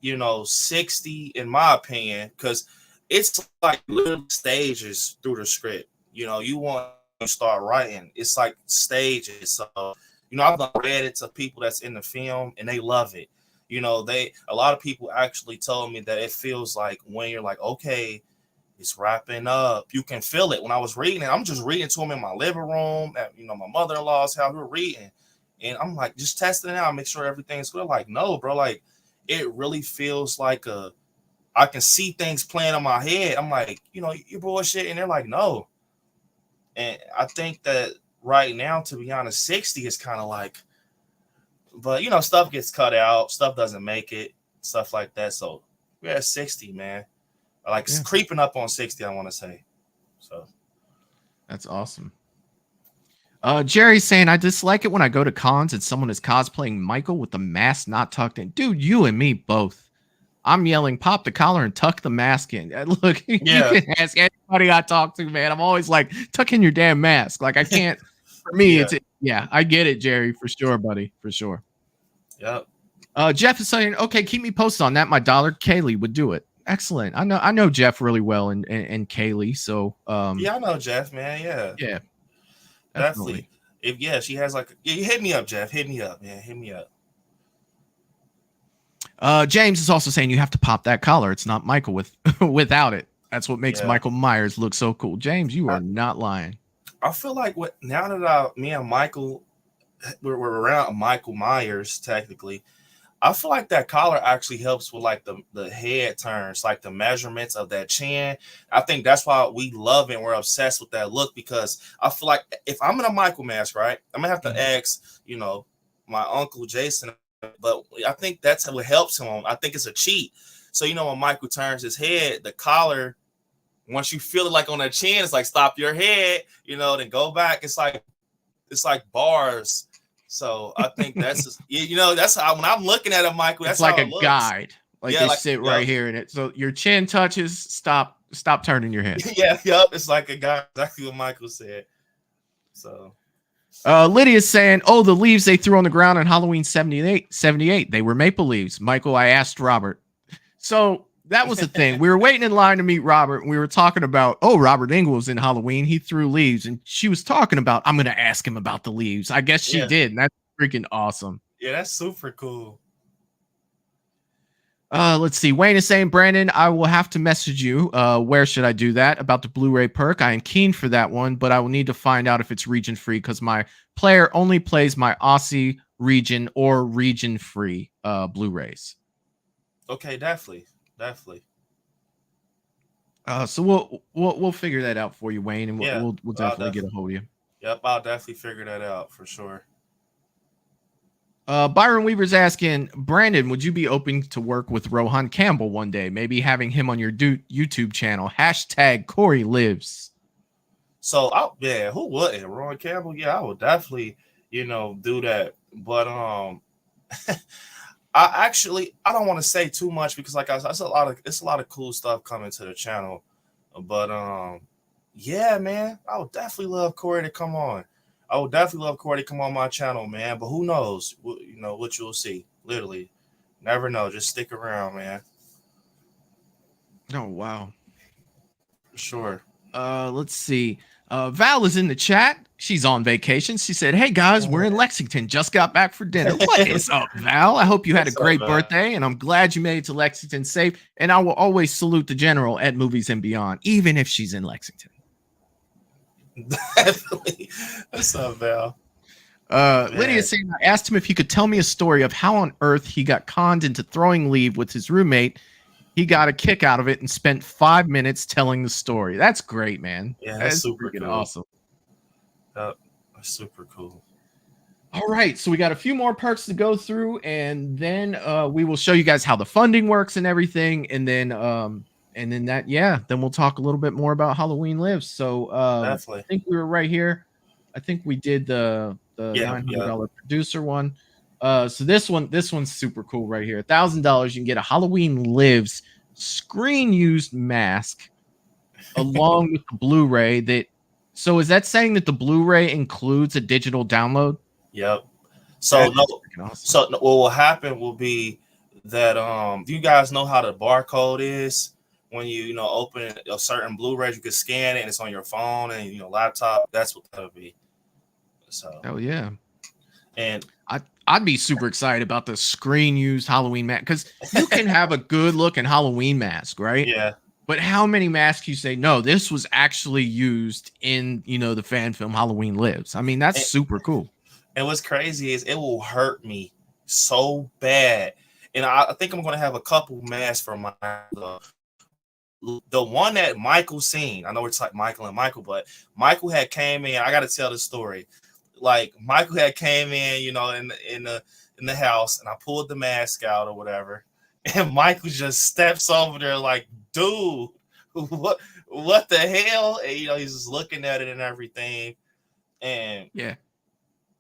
60 in my opinion, because it's like little stages through the script. You want to start writing. It's like stages. So, I've read it to people that's in the film and they love it. A lot of people actually told me that it feels like when you're like, okay, it's wrapping up, you can feel it. When I was reading it, I'm just reading to them in my living room at, my mother-in-law's house. We're reading and I'm like, just testing it out, make sure everything's good. Like, no, bro, like it really feels like I can see things playing in my head. I'm like, you're bullshit. And they're like, no. And I think that right now, to be honest, 60 is kind of like, but, stuff gets cut out. Stuff doesn't make it. Stuff like that. So we're at 60, man. Like creeping up on 60, I want to say. So. That's awesome. Jerry's saying, I dislike it when I go to cons and someone is cosplaying Michael with the mask not tucked in. Dude, you and me both. I'm yelling, pop the collar and tuck the mask in. Look, you can ask anybody I talk to, man. I'm always like, tuck in your damn mask. Like, I can't for me, Yeah. yeah, I get it, Jerry, for sure, buddy, for sure. Yep. Jeff is saying, okay, keep me posted on that. My daughter Kaylee would do it. Excellent. I know Jeff really well and Kaylee. So Yeah, I know Jeff, man. Yeah. yeah, Definitely. If she has like, yeah, hit me up, Jeff. Hit me up, man. Hit me up. James is also saying you have to pop that collar. It's not Michael without it. That's what makes Yeah. Michael Myers look so cool. James, you are not lying. I feel like now that me and Michael we're around Michael Myers technically, I feel like that collar actually helps with like the head turns, like the measurements of that chin. I think that's why we love it and we're obsessed with that look, because I feel like if I'm in a Michael mask, right, I'm gonna have to ask, my uncle Jason, but I think that's what helps him. I think it's a cheat. So when Michael turns his head, the collar, once you feel it like on the chin, it's like stop your head, then go back. It's like bars. So I think that's just, that's how when I'm looking at it, Michael, that's it's like how a it looks. guide. Like they sit right here in it. So your chin touches, stop turning your head. Yeah, yep. It's like a guide, exactly what Michael said. So Lydia's saying, oh, the leaves they threw on the ground on Halloween 78, they were maple leaves. Michael, I asked Robert. So that was the thing. We were waiting in line to meet Robert, and we were talking about, Robert Engel was in Halloween. He threw leaves, and she was talking about, I'm going to ask him about the leaves. I guess she did, and that's freaking awesome. Yeah, that's super cool. Let's see. Wayne is saying, Brandon, I will have to message you. Where should I do that? About the Blu-ray perk. I am keen for that one, but I will need to find out if it's region free because my player only plays my Aussie region or region free Blu-rays. Okay, definitely. So we'll figure that out for you, Wayne, and we'll definitely get a hold of you. Yep, I'll definitely figure that out for sure. Byron Weaver's asking, Brandon, would you be open to work with Rohan Campbell one day? Maybe having him on your YouTube channel. # Corey Lives. So, who wouldn't? Rohan Campbell? Yeah, I would definitely, do that. But I don't want to say too much because, like I said, it's a lot of cool stuff coming to the channel. But yeah, man, I would definitely love Corey to come on. I would definitely love Corey to come on my channel, man. But who knows? What you'll see. Literally, never know. Just stick around, man. Oh wow, For sure. Let's see. Val is in the chat. She's on vacation. She said, hey guys, we're in Lexington. Just got back for dinner. What is up, Val? I hope you had a great birthday, and I'm glad you made it to Lexington safe. And I will always salute the general at Movies and Beyond, even if she's in Lexington. Definitely. What's up, Val? Lydia saying, I asked him if he could tell me a story of how on earth he got conned into throwing leave with his roommate. He got a kick out of it and spent 5 minutes telling the story. That's great, man. Yeah, that's super cool. Awesome. That's super cool. All right, so we got a few more perks to go through, and then we will show you guys how the funding works and everything, and then then we'll talk a little bit more about Halloween Lives. So Definitely. I think we were right here. I think we did the $900 producer one. So this one's super cool right here. $1,000, you can get a Halloween Lives screen used mask along with the Blu-ray. So is that saying that the Blu-ray includes a digital download? Yep. So what will happen will be that you guys know how the barcode is when you open a certain Blu-ray, you can scan it and it's on your phone and laptop. That's what that'll be. So yeah. And I'd be super excited about the screen used Halloween mask because you can have a good looking Halloween mask, right? Yeah. But how many masks you say, no, this was actually used in, the fan film Halloween Lives? I mean, that's super cool. And what's crazy is it will hurt me so bad. And I think I'm going to have a couple masks for my the one that Michael seen. I know it's like Michael and Michael, but Michael had came in. I got to tell the story. Like Michael had came in, in the house, and I pulled the mask out or whatever. And Michael just steps over there like, dude, what the hell? And, he's just looking at it and everything. And yeah,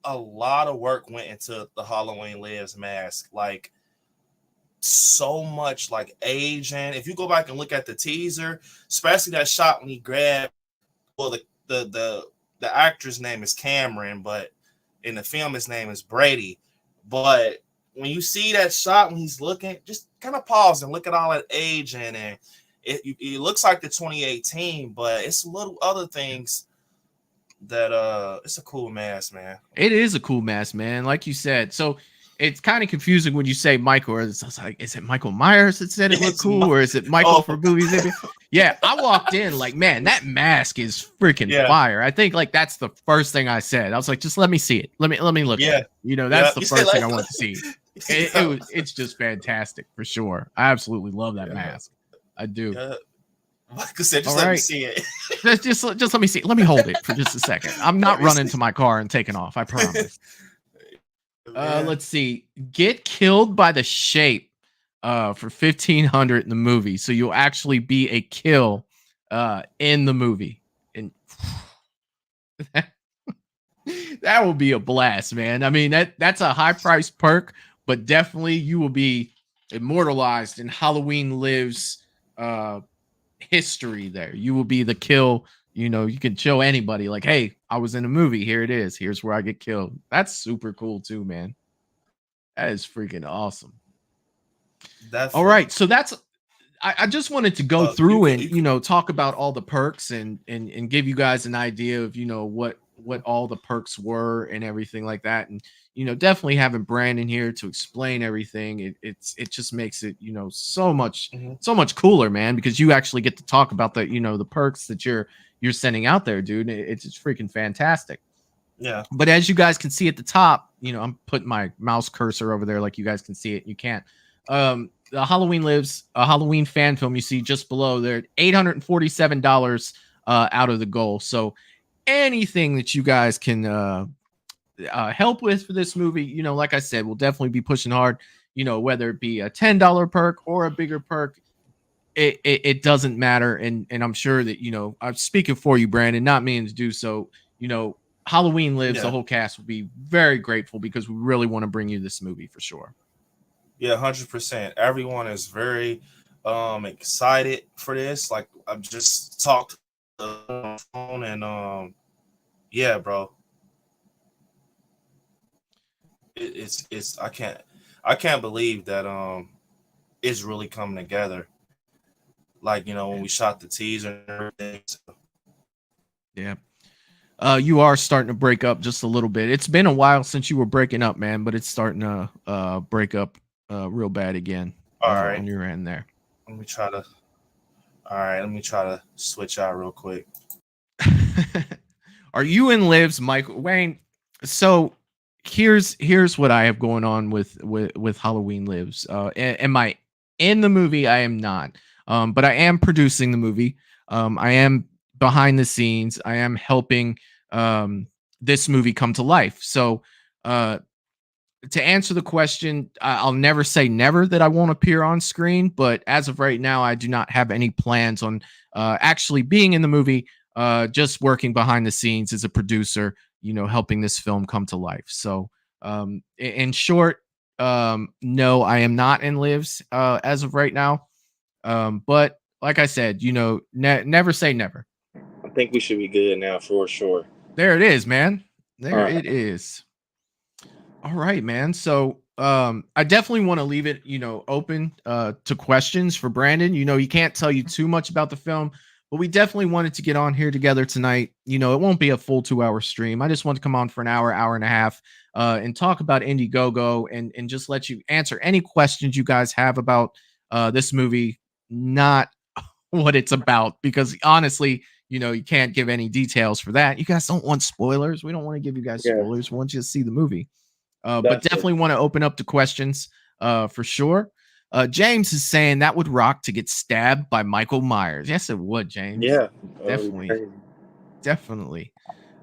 a lot of work went into the Halloween Lives mask. Like so much like aging. If you go back and look at the teaser, especially that shot when he grabbed, the the actor's name is Cameron, but in the film his name is Brady. But when you see that shot when he's looking, just kind of pause and look at all that age in it. It looks like the 2018, but it's little other things that it's a cool mask, man. It is a cool mask, man. Like you said, so it's kind of confusing when you say Michael, or it's like, is it Michael Myers that said it looked cool, or is it Michael for movies? Yeah, I walked in like, man, that mask is freaking fire. I think like that's the first thing I said. I was like, just let me see it. Let me look at it. You know, that's the first thing I want to see. It's just fantastic for sure. I absolutely love that mask. I do. Michael said, just let me see it. just let me see it. Let me hold it for just a second. I'm not running to my car and taking off. I promise. Let's see. Get killed by the shape for 1,500 in the movie. So you'll actually be a kill in the movie. And that will be a blast, man. I mean, that's a high price perk, but definitely you will be immortalized in Halloween Lives history there. You will be the kill. You know, you can show anybody like, hey, I was in a movie. Here it is. Here's where I get killed. That's super cool too, man. That is freaking awesome. All right. So I just wanted to go through and, you know, talk about all the perks and give you guys an idea of, you know, what all the perks were and everything like that. And, you know, definitely having Brandon here to explain everything. It just makes it, you know, so much cooler, man, because you actually get to talk about the, you know, the perks that you're sending out there, dude. It's freaking fantastic. Yeah. But as you guys can see at the top, you know, I'm putting my mouse cursor over there like you guys can see it. You can't. The Halloween Lives, a Halloween fan film, you see just below there, $847 out of the goal. So anything that you guys can help with for this movie, you know, like I said, we'll definitely be pushing hard, you know, whether it be a $10 perk or a bigger perk. It doesn't matter. And I'm sure that, you know, I'm speaking for you, Brandon, not meaning to do so, you know, Halloween Lives, the whole cast will be very grateful because we really want to bring you this movie for sure. Yeah, 100%. Everyone is very excited for this. Like I've just talked on the phone and yeah, bro. It's I can't believe that it's really coming together. Like, you know, when we shot the teaser and everything. So. Yeah. You are starting to break up just a little bit. It's been a while since you were breaking up, man, but it's starting to break up real bad again. All right. On your end there. Let me try to switch out real quick. Are you in Lives, Michael Wayne? So here's what I have going on with Halloween Lives. Am I in the movie? I am not. But I am producing the movie. I am behind the scenes. I am helping this movie come to life. So to answer the question, I'll never say never that I won't appear on screen, but as of right now, I do not have any plans on actually being in the movie, just working behind the scenes as a producer, you know, helping this film come to life. So in short, no, I am not in Lives as of right now. But like I said, you know, never say never. I think we should be good now for sure. There it is, man. There It is. All right, man. So I definitely want to leave it, you know, open to questions for Brandon. You know, he can't tell you too much about the film, but we definitely wanted to get on here together tonight. You know, it won't be a full 2-hour stream. I just want to come on for an hour and a half and talk about Indigeogo and just let you answer any questions you guys have about this movie, not what it's about, because honestly, you know, you can't give any details for that. You guys don't want spoilers. We don't want to give you guys spoilers. We want you to see the movie. But definitely want to open up to questions for sure. James is saying that would rock to get stabbed by Michael Myers. Yes, it would, James. Yeah, definitely.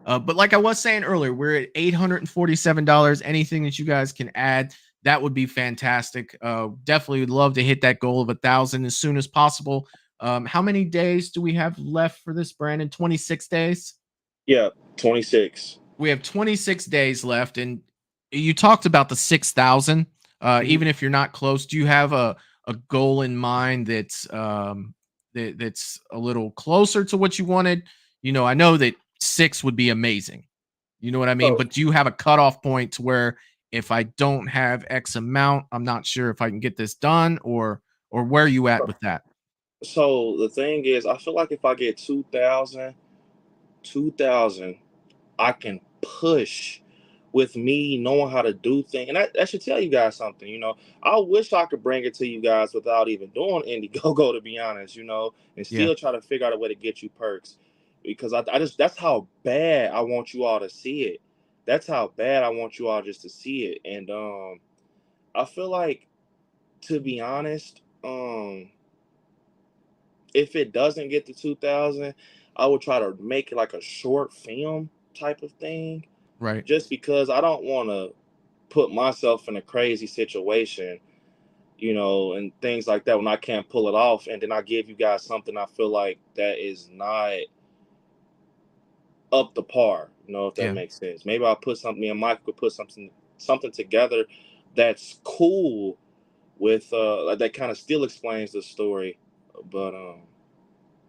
But like I was saying earlier, we're at $847. Anything that you guys can add, that would be fantastic. Definitely would love to hit that goal of 1,000 as soon as possible. How many days do we have left for this, Brandon? 26 days? Yeah, 26. We have 26 days left, and you talked about the 6,000. Even if you're not close, do you have a goal in mind that's a little closer to what you wanted? You know, I know that 6 would be amazing. You know what I mean? But do you have a cutoff point to where if I don't have X amount, I'm not sure if I can get this done, or where are you at with that? So the thing is, I feel like if I get 2,000, I can push with me knowing how to do things. And that should tell you guys something, I wish I could bring it to you guys without even doing Indiegogo, to be honest, and Yeah. still try to figure out a way to get you perks. Because I just, that's how bad I want you all to see it. That's how bad I want you all just to see it. And I feel like, to be honest, if it doesn't get to 2,000, I would try to make it like a short film type of thing, Right. just because I don't want to put myself in a crazy situation, and things like that when I can't pull it off. And then I give you guys something I feel like that is not up to par, if that Yeah. makes sense. Maybe I'll put something, me and Mike could put something together that's cool with that kind of still explains the story. But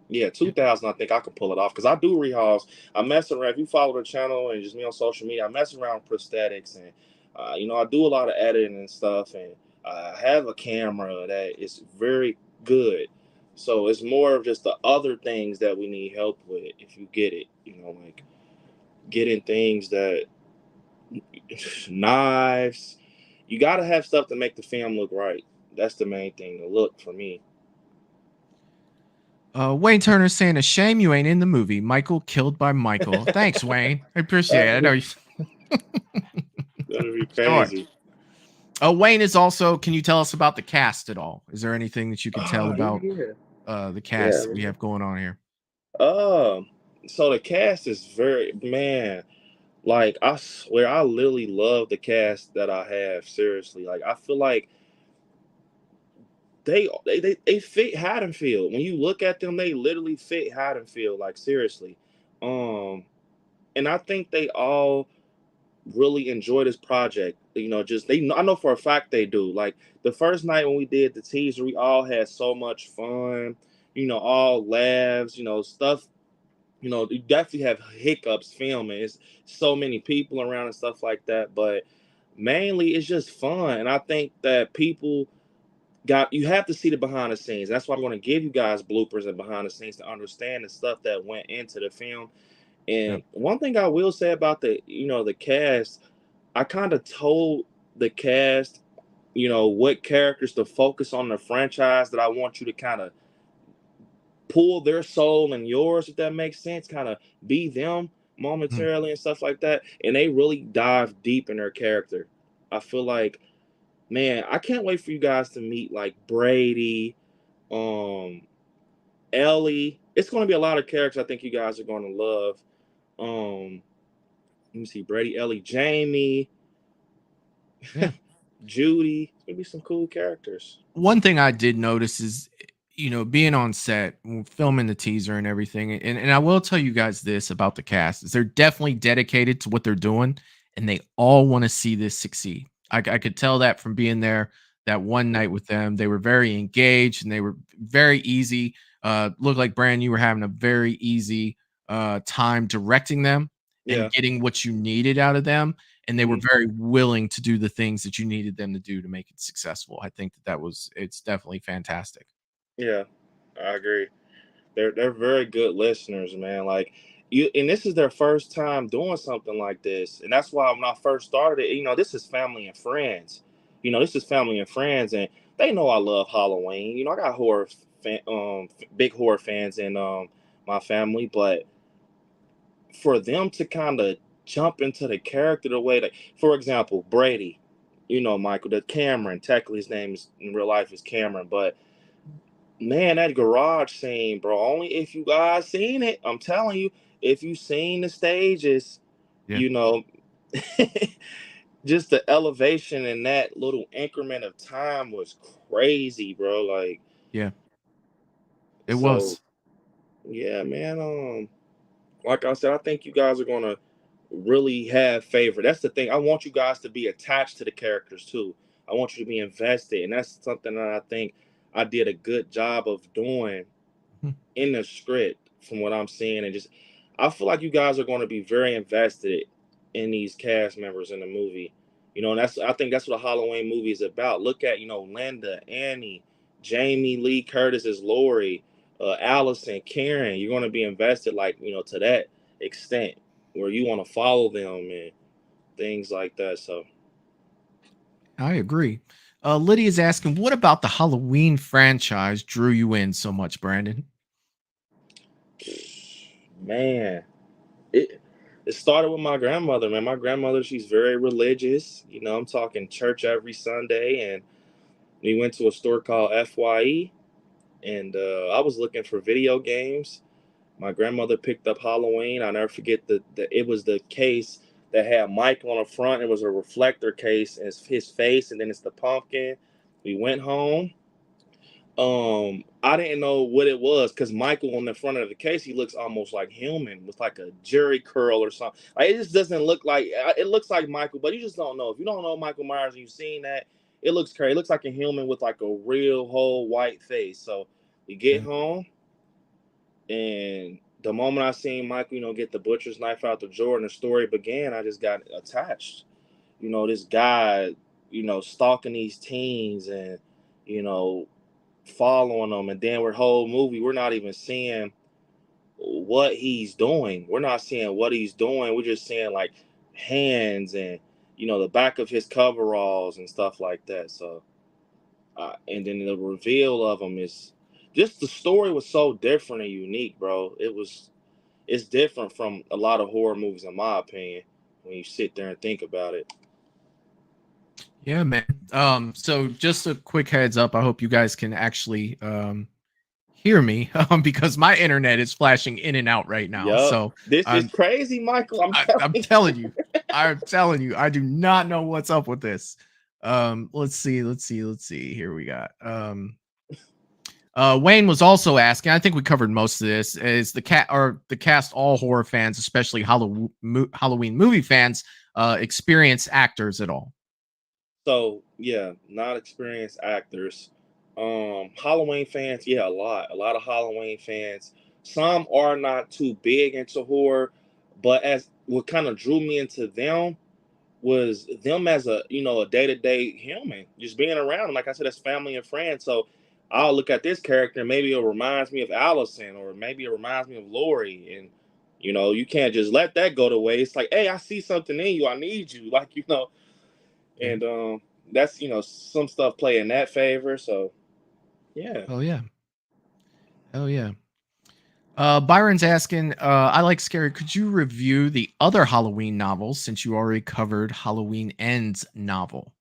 yeah, Yeah. 2,000, I think I could pull it off because I do rehauls. I mess around. If you follow the channel and just me on social media, I mess around with prosthetics, and I do a lot of editing and stuff, and I have a camera that is very good. So it's more of just the other things that we need help with. If you get it, like getting things that knives. You got to have stuff to make the film look right. That's the main thing. The look for me. Wayne Turner saying a shame you ain't in the movie. Michael killed by Michael. Thanks, Wayne. I appreciate it. I know you. That'd be Sure. crazy. Wayne is also. Can you tell us about the cast at all? Is there anything that you can tell about the cast that we have going on here? Um, so the cast is very, man. Like, I swear, I literally love the cast that I have. Seriously, like I feel like they fit Haddonfield. When you look at them, they literally fit Haddonfield. Like, seriously, and I think they all really enjoy this project. Just I know for a fact they do. Like the first night when we did the teaser, we all had so much fun. All laughs. Stuff. You definitely have hiccups filming. It's so many people around and stuff like that. But mainly, it's just fun. And I think that people you have to see the behind the scenes. That's why I'm going to give you guys bloopers and behind the scenes to understand the stuff that went into the film. Yep. And one thing I will say about the cast, I kind of told the cast, what characters to focus on the franchise that I want you to kind of pull their soul and yours, if that makes sense, kind of be them Mhm. momentarily and stuff like that. And they really dive deep in their character. I feel like, man, I can't wait for you guys to meet like Brady, um, Ellie. It's going to be a lot of characters I think you guys are going to love. Let me see, Brady, Ellie, Jamie, Yeah. Judy. It's gonna be some cool characters. One thing I did notice is, being on set, filming the teaser and everything, and I will tell you guys this about the cast is they're definitely dedicated to what they're doing, and they all want to see this succeed. I could tell that from being there that one night with them. They were very engaged and they were very easy. Looked like Brand, you were having a very easy time directing them and Yeah. getting what you needed out of them, and they were Mhm. very willing to do the things that you needed them to do to make it successful. I think it's definitely fantastic. Yeah, I agree. They're very good listeners, man. Like and this is their first time doing something like this, and that's why when I first started it, this is family and friends. This is family and friends, and they know I love Halloween. I got big horror fans in my family, but for them to kind of jump into the character the way that, for example, Brady, Michael, that Cameron, technically his name is in real life is Cameron, but man, that garage scene, bro, only if you guys seen it, I'm telling you, if you seen the stages, Yeah, you know, just the elevation in that little increment of time was crazy, bro. Like, yeah, it so was. yeah, man. Like I said, I think you guys are gonna really have favor. That's the thing. I want you guys to be attached to the characters too. I want you to be invested, and that's something that I think I did a good job of doing Mhm. in the script, from what I'm seeing, and just I feel like you guys are going to be very invested in these cast members in the movie. You know, and I think that's what a Halloween movie is about. Look at, Linda, Annie, Jamie Lee Curtis as Lori, Allison, Karen. You're going to be invested, like, to that extent where you want to follow them and things like that. So, I agree. Lydia's asking, what about the Halloween franchise drew you in so much, Brandon? man, it started with my grandmother, man. My grandmother, she's very religious. I'm talking church every Sunday, and we went to a store called FYE, and I was looking for video games. My grandmother picked up Halloween. I'll never forget it was the case that had Mike on the front. It was a reflector case, and it's his face, and then it's the pumpkin. We went home. I didn't know what it was because Michael on the front of the case, he looks almost like human with like a jerry curl or something. Like, it just doesn't look like it looks like Michael, but you just don't know. If you don't know Michael Myers and you've seen that, it looks crazy. It looks like a human with like a real whole white face. So we get home, and the moment I seen Michael, get the butcher's knife out the drawer and the story began, I just got attached. This guy, stalking these teens and, you know, following them, and then we're whole movie we're not even seeing what he's doing. We're not seeing what he's doing. We're just seeing like hands and the back of his coveralls and stuff like that. So and then the reveal of him is just, the story was so different and unique, bro. It's different from a lot of horror movies, in my opinion, when you sit there and think about it. Yeah, man. So just a quick heads up. I hope you guys can actually hear me because my internet is flashing in and out right now. Yup. So This is I'm crazy, Michael. I'm I'm telling you. telling you, I do not know what's up with this. Let's see. Here we got. Wayne was also asking, I think we covered most of this, is the cast all horror fans, especially Halloween movie fans, experienced actors at all? So yeah, not experienced actors. Halloween fans, yeah, a lot of Halloween fans. Some are not too big into horror, but as what kind of drew me into them was them as a day-to-day human, just being around them. Like I said, as family and friends. So I'll look at this character and maybe it reminds me of Allison, or maybe it reminds me of Lori. And you can't just let that go to waste. Like, hey, I see something in you, I need you. Like, and that's some stuff play in that favor. So yeah. Oh yeah. Oh yeah. Byron's asking, I like scary. Could you review the other Halloween novels since you already covered Halloween Ends novel?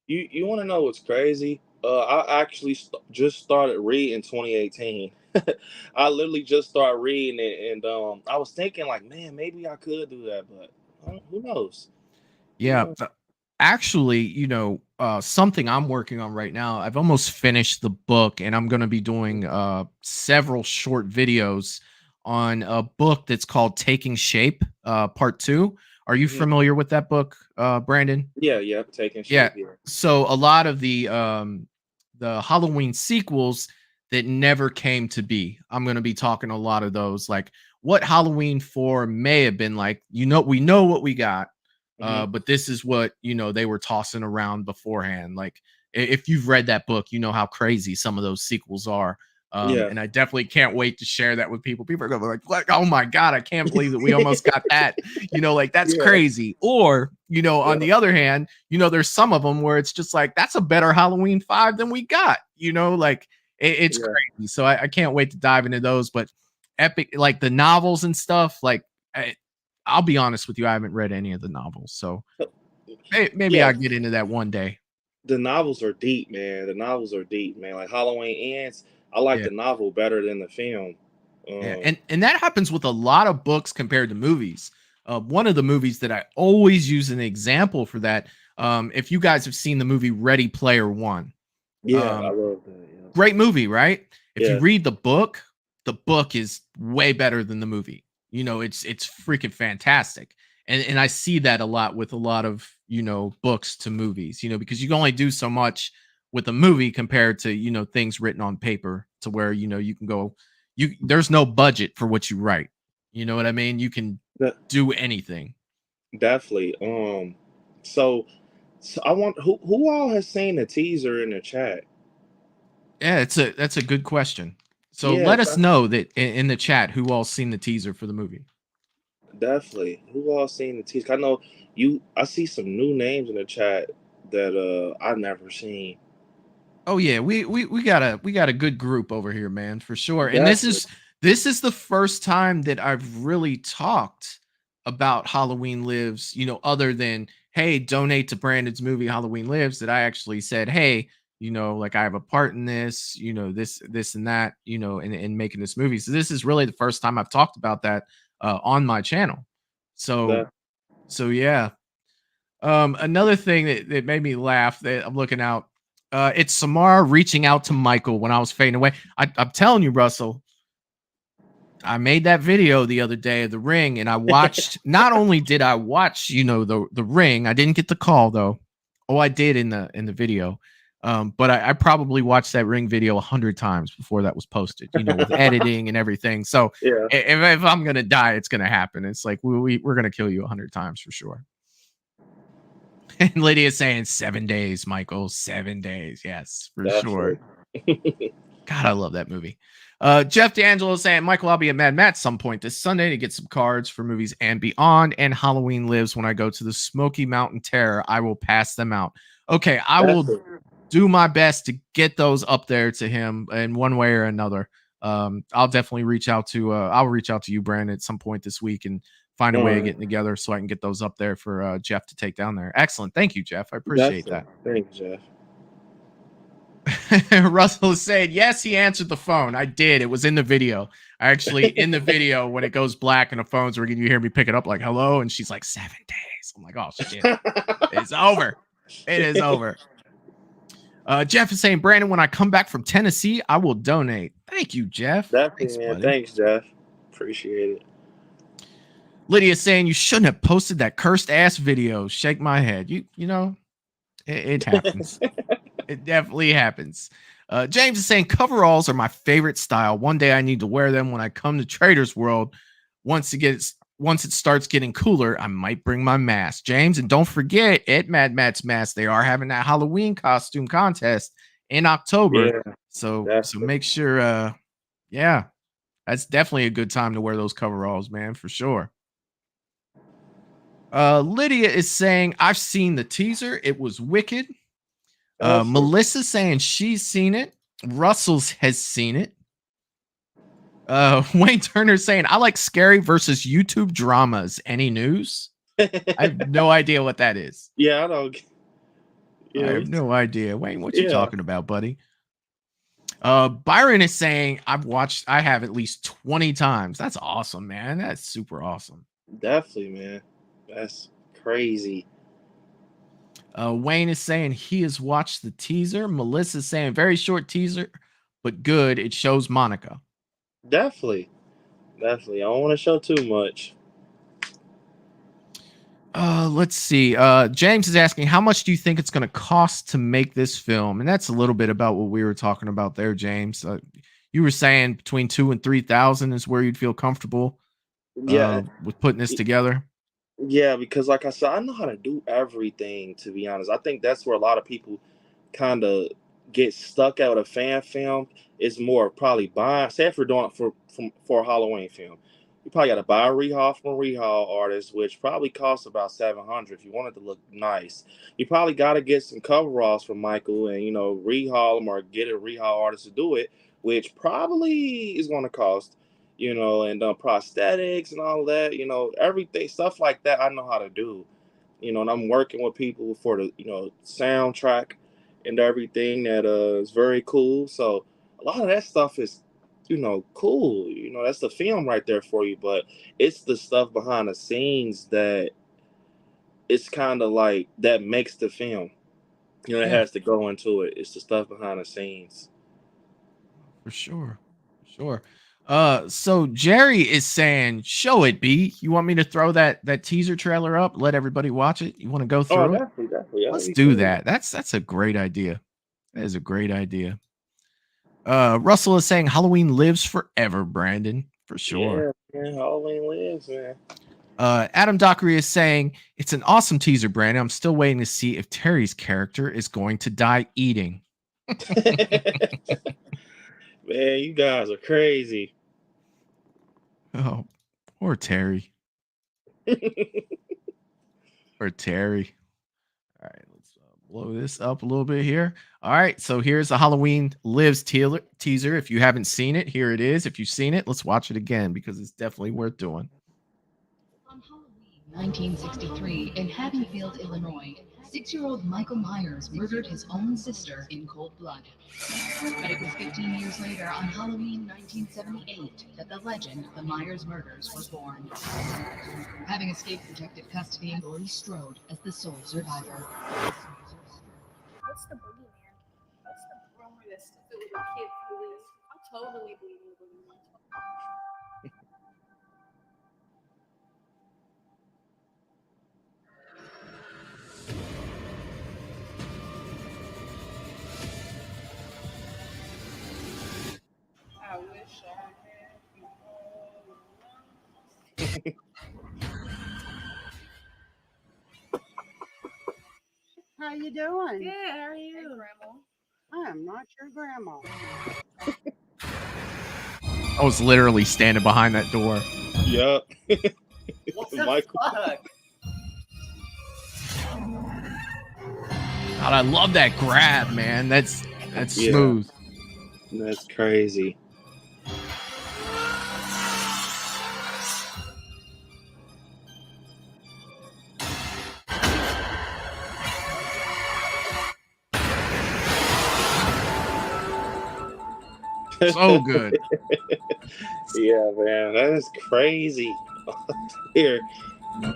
You want to know what's crazy? I actually just started reading 2018. I literally just started reading it, and I was thinking like, man, maybe I could do that, but who knows? Who Yeah. knows? Actually, something I'm working on right now. I've almost finished the book, and I'm going to be doing several short videos on a book that's called Taking Shape, Part 2. Are you Mhm. familiar with that book, Brandon? Yeah, taking Yeah. shape here. So a lot of the Halloween sequels that never came to be. I'm going to be talking a lot of those, like what Halloween 4 may have been like. We know what we got, Hmm. but this is what they were tossing around beforehand. Like if you've read that book, you know how crazy some of those sequels are. Yeah, And I definitely can't wait to share that with people. People are gonna be like, oh my God, I can't believe that we almost got that. Like that's yeah, crazy. Or, on yeah, the other hand, there's some of them where it's just like, that's a better Halloween 5 than we got, like it's yeah. crazy. So I can't wait to dive into those. But epic, like the novels and stuff, like I'll be honest with you, I haven't read any of the novels. So maybe Yeah, I'll get into that one day. the novels are deep, man. The novels are deep, man. Like Halloween Ends, I like Yeah. the novel better than the film. Yeah, Um, and that happens with a lot of books compared to movies. One of the movies that I always use an example for that, if you guys have seen the movie Ready Player One, yeah, I um, love that. great movie, right? If you Yeah, read the book is way better than the movie. It's freaking fantastic, and I see that a lot with a lot of books to movies. Because you can only do so much with a movie compared to things written on paper, to where you can go, there's no budget for what you write. You know what I mean? You can De- do anything. Definitely. So I want who all has seen the teaser in the chat? Yeah, that's a good question. So Yeah, let us know that in the chat who all seen the teaser for the movie. definitely. Who all seen the teaser? I know you. I see some new names in the chat that I've never seen. Oh yeah, we got a good group over here, man, for sure. And Definitely. this is the first time that I've really talked about Halloween Lives, other than hey, donate to Brandon's movie Halloween Lives, that I actually said, hey, like I have a part in this, this and that, in making this movie. So this is really the first time I've talked about that on my channel. So That yeah. Another thing that made me laugh that I'm looking out, it's Samara reaching out to Michael when I was fading away. I'm telling you, Russell, I made that video the other day of the ring, and I watched. Not only did I watch, the ring, I didn't get the call though. Oh, I did in the video. But I probably watched that ring video 100 times before that was posted, with editing and everything. So yeah. if I'm gonna die, it's gonna happen. It's like we're gonna kill you 100 times for sure. And Lydia's saying 7 days, Michael. 7 days. Yes, for Definitely. sure. God, I love that movie. Jeff D'Angelo saying, Michael, I'll be at Mad Matt some point this Sunday to get some cards for Movies and Beyond, and Halloween Lives. When I go to the Smoky Mountain Terror, I will pass them out. Okay, I will do my best to get those up there to him in one way or another. I'll definitely reach out to you, Brandon, at some point this week and find a way of getting together so I can get those up there for Jeff to take down there. Excellent. Thank you, Jeff. I appreciate that. Thank you, Jeff. Russell is saying, yes, he answered the phone. I did. It was in the video. I actually, in the video, when it goes black and the phone's ringing, you hear me pick it up like, hello. And she's like, 7 days. I'm like, oh, shit. It's over. It is over. Jeff is saying, Brandon, when I come back from Tennessee, I will donate. Thank you, Jeff. Definitely, Thanks, man. buddy. Thanks, Jeff. Appreciate it. Lydia saying, you shouldn't have posted that cursed ass video. Shake my head. It happens. It definitely happens. James is saying coveralls are my favorite style. One day I need to wear them when I come to Trader's World. Once it starts getting cooler, I might bring my mask. James, and don't forget at Mad Matt's Mask, they are having that Halloween costume contest in October. Yeah, so definitely. make sure that's definitely a good time to wear those coveralls, man, for sure. Lydia is saying, I've seen the teaser. It was wicked. Melissa's saying she's seen it. Russell's has seen it. Wayne Turner's saying, I like scary versus YouTube dramas. Any news? I have no idea what that is. Yeah, I don't. I have no idea. Wayne, what you talking about, buddy? Byron is saying, I have at least 20 times. That's awesome, man. That's super awesome. Definitely, man. That's crazy. Wayne is saying he has watched the teaser. Melissa's saying very short teaser, but good. It shows Monica. Definitely. I don't want to show too much. Let's see. James is asking, how much do you think it's going to cost to make this film? And that's a little bit about what we were talking about there, James. You were saying between 2,000 and 3,000 is where you'd feel comfortable. With putting this together. Yeah, because like I said, I know how to do everything, to be honest. I think that's where a lot of people kind of get stuck out of fan film. Is more probably buying, say if you're doing it for a Halloween film, you probably got to buy a rehaul from a rehaul artist, which probably costs about $700 if you want it to look nice. You probably got to get some coveralls from Michael and rehaul them or get a rehaul artist to do it, which probably is going to cost. And prosthetics and all that, everything, stuff like that, I know how to do, and I'm working with people for the, soundtrack and everything that is very cool. So a lot of that stuff is, cool. That's the film right there for you, but it's the stuff behind the scenes that it's kind of like that makes the film. It has to go into it. It's the stuff behind the scenes. For sure. So Jerry is saying, show it, B. You want me to throw that teaser trailer up, let everybody watch it? You want to go through it? Definitely. Let's do that. That's a great idea. That is a great idea. Russell is saying Halloween lives forever, Brandon. For sure. Yeah, man. Halloween lives, man. Adam Dockery is saying it's an awesome teaser, Brandon. I'm still waiting to see if Terry's character is going to die eating. Man, you guys are crazy. Oh, poor Terry. Or Terry. All right, let's blow this up a little bit here. All right, so here's the Halloween Lives teaser. If you haven't seen it, here it is. If you've seen it, let's watch it again because it's definitely worth doing. On Halloween 1963, in Haddonfield, Illinois, 6-year-old Michael Myers murdered his own sister in cold blood. But it was 15 years later, on Halloween 1978, that the legend of the Myers murders was born. Having escaped protective custody, Laurie strode as the sole survivor. What's the boogeyman? What's the rumor that's the little kid who lives? I totally believe in the boogeyman. I wish I had you all. How you doing? Good, how are you? Hey, Grandma. I am not your grandma. I was literally standing behind that door. Yup. What the Michael. fuck? God, I love that grab, man. That's Yeah. smooth. That's crazy. So good. Yeah, man, that is crazy. Here,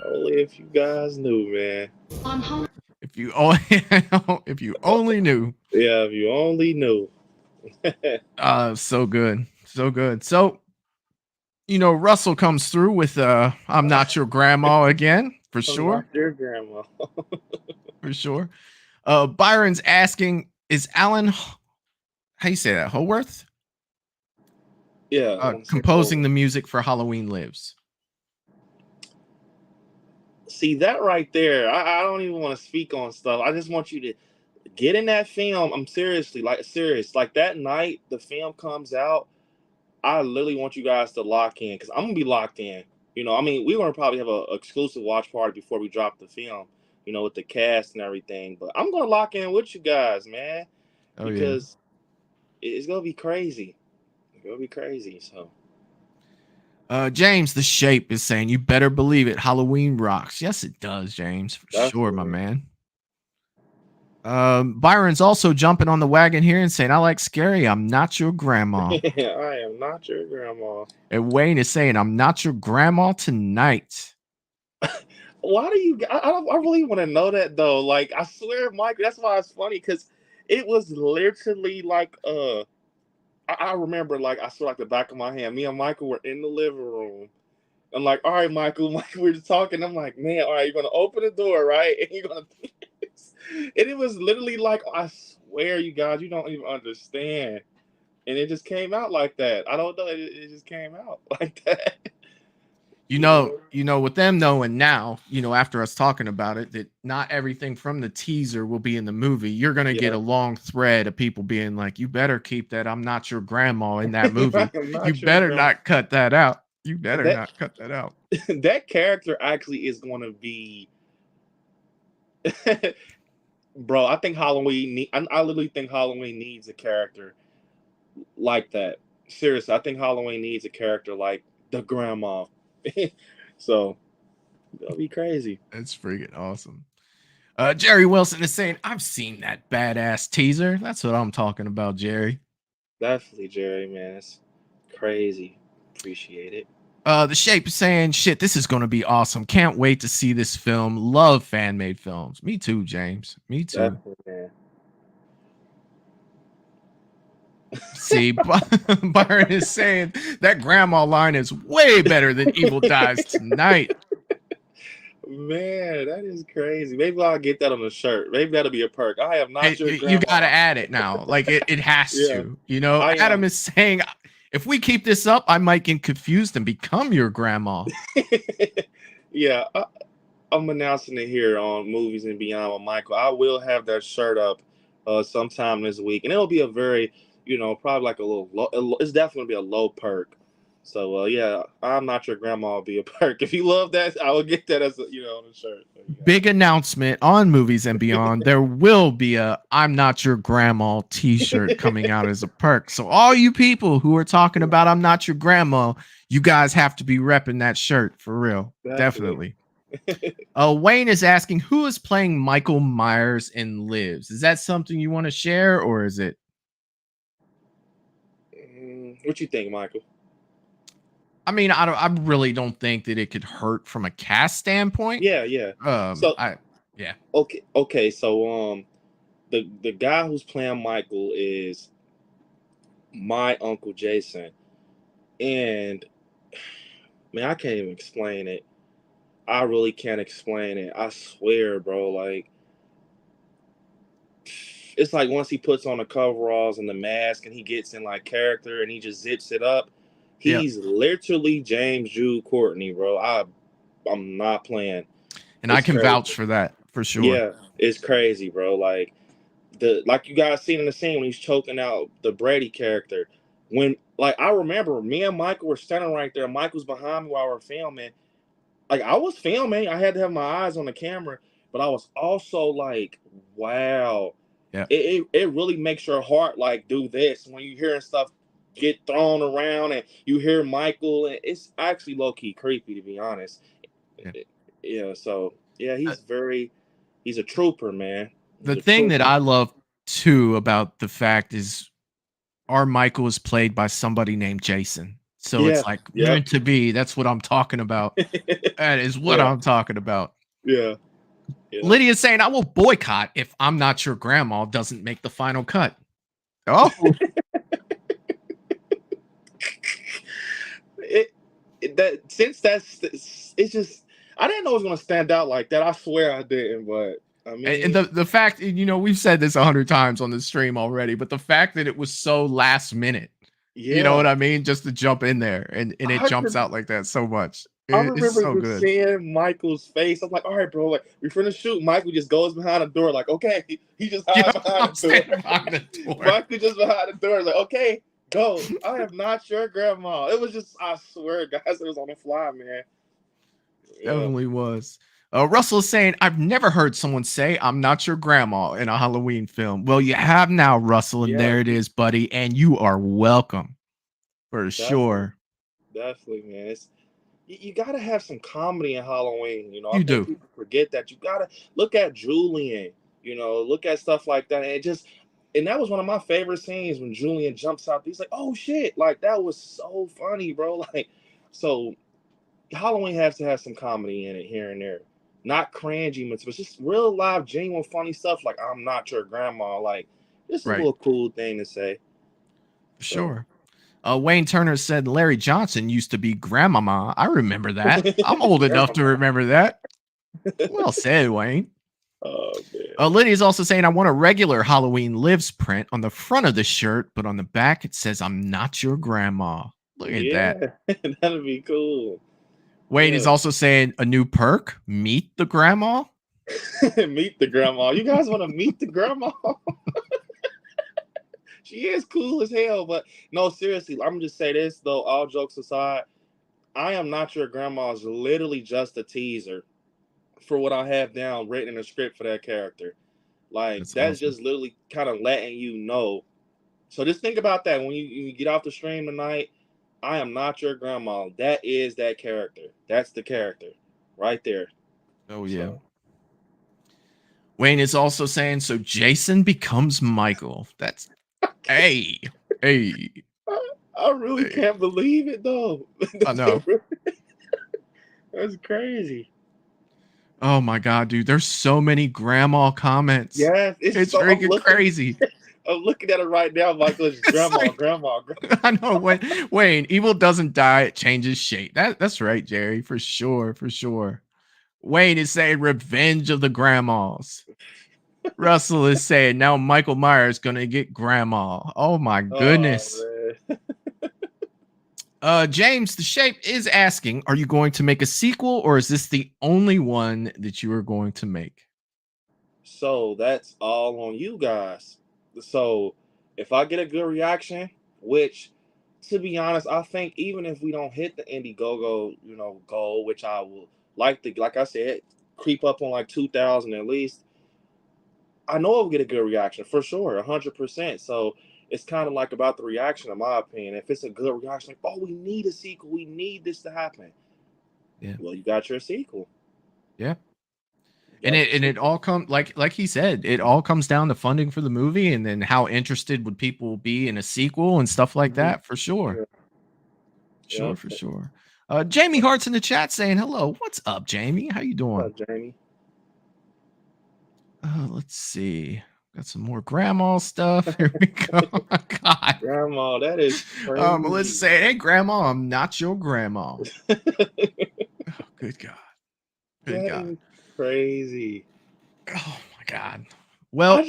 only if you guys knew, man. On Halloween If you only, if you only knew. Yeah, if you only knew. So good. So good. So, you know, Russell comes through with I'm not your grandma again, for I'm sure. not your grandma. For sure. Byron's asking, is Alan, how you say that, Howarth? Yeah. Composing the music for Halloween Lives. See that right there. I don't even want to speak on stuff. I just want you to get in that film. I'm serious. Like that night the film comes out, I literally want you guys to lock in because I'm gonna be locked in. You know, I mean, we're gonna probably have a exclusive watch party before we drop the film, you know, with the cast and everything. But I'm gonna lock in with you guys, man, because it's gonna be crazy. It's gonna be crazy. So. James the Shape is saying, you better believe it, Halloween rocks. Yes, it does, James, for sure, my man. Byron's also jumping on the wagon here and saying, I like scary, I'm not your grandma. I am not your grandma. And Wayne is saying, I'm not your grandma tonight. Why do you? I really want to know that though. Like, I swear, Mike, that's why it's funny because it was literally like I remember, like, I saw like the back of my hand. Me and Michael were in the living room. I'm like, all right, Michael, we're just talking. I'm like, man, all right, you're gonna open the door, right? And you're gonna. And it was literally like, I swear, you guys, you don't even understand. And it just came out like that. I don't know. It just came out like that. You know, with them knowing now, you know, after us talking about it, that not everything from the teaser will be in the movie. You're going to get a long thread of people being like, you better keep that I'm not your grandma in that movie. You better not cut that out. You better not cut that out. That character actually is going to be... Bro, I think Halloween... I literally think Halloween needs a character like that. Seriously, I think Halloween needs a character like the grandma. So that'll be crazy. That's freaking awesome. Jerry Wilson is saying, I've seen that badass teaser. That's what I'm talking about, Jerry. Definitely, Jerry, man. It's crazy. Appreciate it. The Shape is saying, shit, this is going to be awesome. Can't wait to see this film. Love fan-made films. Me too, James. Me too. Definitely, man. See, Byron is saying that grandma line is way better than Evil Dies Tonight. Man, that is crazy. Maybe I'll get that on a shirt. Maybe that'll be a perk. I am not your grandma. You got to add it now. Like it has to. You know, Adam is saying, If we keep this up, I might get confused and become your grandma. Yeah, I'm announcing it here on Movies and Beyond with Michael. I will have that shirt up sometime this week, and it'll be a very, probably like a little low. It's definitely be a low perk. So yeah, I'm not your grandma. Will be a perk. If you love that, I will get that as a, on the shirt. Big announcement on Movies and Beyond. There will be a "I'm Not Your Grandma" T-shirt coming out as a perk. So all you people who are talking about "I'm Not Your Grandma," you guys have to be repping that shirt for real. Definitely. Wayne is asking, who is playing Michael Myers in Lives? Is that something you want to share, or is it? What you think, Michael? I mean, I really don't think that it could hurt from a cast standpoint. Yeah. Yeah. Okay. So the guy who's playing Michael is my uncle Jason, and man, I can't even explain it. I really can't explain it. I swear, bro. Like, it's like once he puts on the coveralls and the mask and he gets in like character and he just zips it up, he's literally James Jude Courtney, bro. I'm not playing. And I can vouch for that for sure. Yeah, it's crazy, bro. Like you guys seen in the scene when he's choking out the Brady character. When I remember me and Michael were standing right there. Michael's behind me while we're filming. Like, I was filming, I had to have my eyes on the camera, but I was also like, wow. Yeah. It really makes your heart like do this when you hearing stuff get thrown around and you hear Michael, and it's actually low-key creepy, to be honest. Yeah, so yeah, he's a trooper, man. The thing that I love too about the fact is our Michael is played by somebody named Jason. So it's like meant to be. That's what I'm talking about. That is what I'm talking about. Yeah. Lydia's saying, I will boycott if "I'm Not Your Grandma" doesn't make the final cut. Oh. It's just, I didn't know it was going to stand out like that. I swear I didn't, but I mean, and the fact, we've said this 100 times on the stream already, but the fact that it was so last minute, you know what I mean? Just to jump in there and it jumps out like that so much. I remember just seeing Michael's face. I'm like, all right, bro, like, we're finna shoot. Michael just goes behind the door, like, okay. He just hides behind the door. Michael just behind the door, like, okay, go. I am not your grandma. It was just, I swear, guys, it was on the fly, man. Definitely was. Russell is saying, I've never heard someone say "I'm not your grandma" in a Halloween film. Well, you have now, Russell, and there it is, buddy, and you are welcome for sure. Definitely, man. You gotta have some comedy in Halloween, You do. People forget that. You gotta look at Julian, look at stuff like that, and that was one of my favorite scenes when Julian jumps out. He's like, "Oh shit!" Like, that was so funny, bro. Like, so Halloween has to have some comedy in it here and there, not cringy, but just real live, genuine, funny stuff. Like, "I'm not your grandma." Like, this is a little cool thing to say. Sure. Wayne Turner said Larry Johnson used to be Grandmama. I remember that. I'm old enough to remember that. Well said, Wayne. Oh, man. Lydia's also saying, I want a regular Halloween Lives print on the front of the shirt, but on the back it says "I'm not your grandma." Look at that. That'd be cool. Wayne is also saying a new perk, meet the grandma. Meet the grandma. You guys want to meet the grandma? She is cool as hell, but no, seriously, I'm just say this though, all jokes aside, "I Am Not Your Grandma" is literally just a teaser for what I have down written in the script for that character. Like, that's just literally kind of letting you know. So just think about that when you get off the stream tonight. "I am not your grandma." That is that character. That's the character right there. Oh, yeah. Wayne is also saying, so Jason becomes Michael. That's hey. I really can't believe it though. I know. That's crazy. Oh my god, dude! There's so many grandma comments. Yeah, it's freaking crazy. I'm looking at it right now, Michael. It's grandma, like, grandma. I know. Wayne, evil doesn't die; it changes shape. That's right, Jerry, for sure. Wayne is saying revenge of the grandmas. Russell is saying now Michael Myers gonna get grandma. Oh my goodness. Oh, James the Shape is asking, are you going to make a sequel, or is this the only one that you are going to make? So that's all on you guys. So if I get a good reaction, which to be honest, I think even if we don't hit the Indiegogo, goal, which I will like to, like I said, creep up on like 2,000 at least, I know I'll get a good reaction for sure, 100%. So it's kind of like about the reaction, in my opinion. If it's a good reaction, like, oh, we need a sequel, we need this to happen. Yeah. Well, you got your sequel. Yeah. And it all comes like he said, it all comes down to funding for the movie, and then how interested would people be in a sequel and stuff like that, for sure. Yeah. For sure. Jamie Hart's in the chat saying hello. What's up, Jamie? How you doing? What's up, Jamie? Let's see. Got some more grandma stuff. Here we go. God. Grandma, that is crazy. Melissa saying, hey, grandma, I'm not your grandma. Oh, good God. Good God. Is crazy. Oh my God. Well,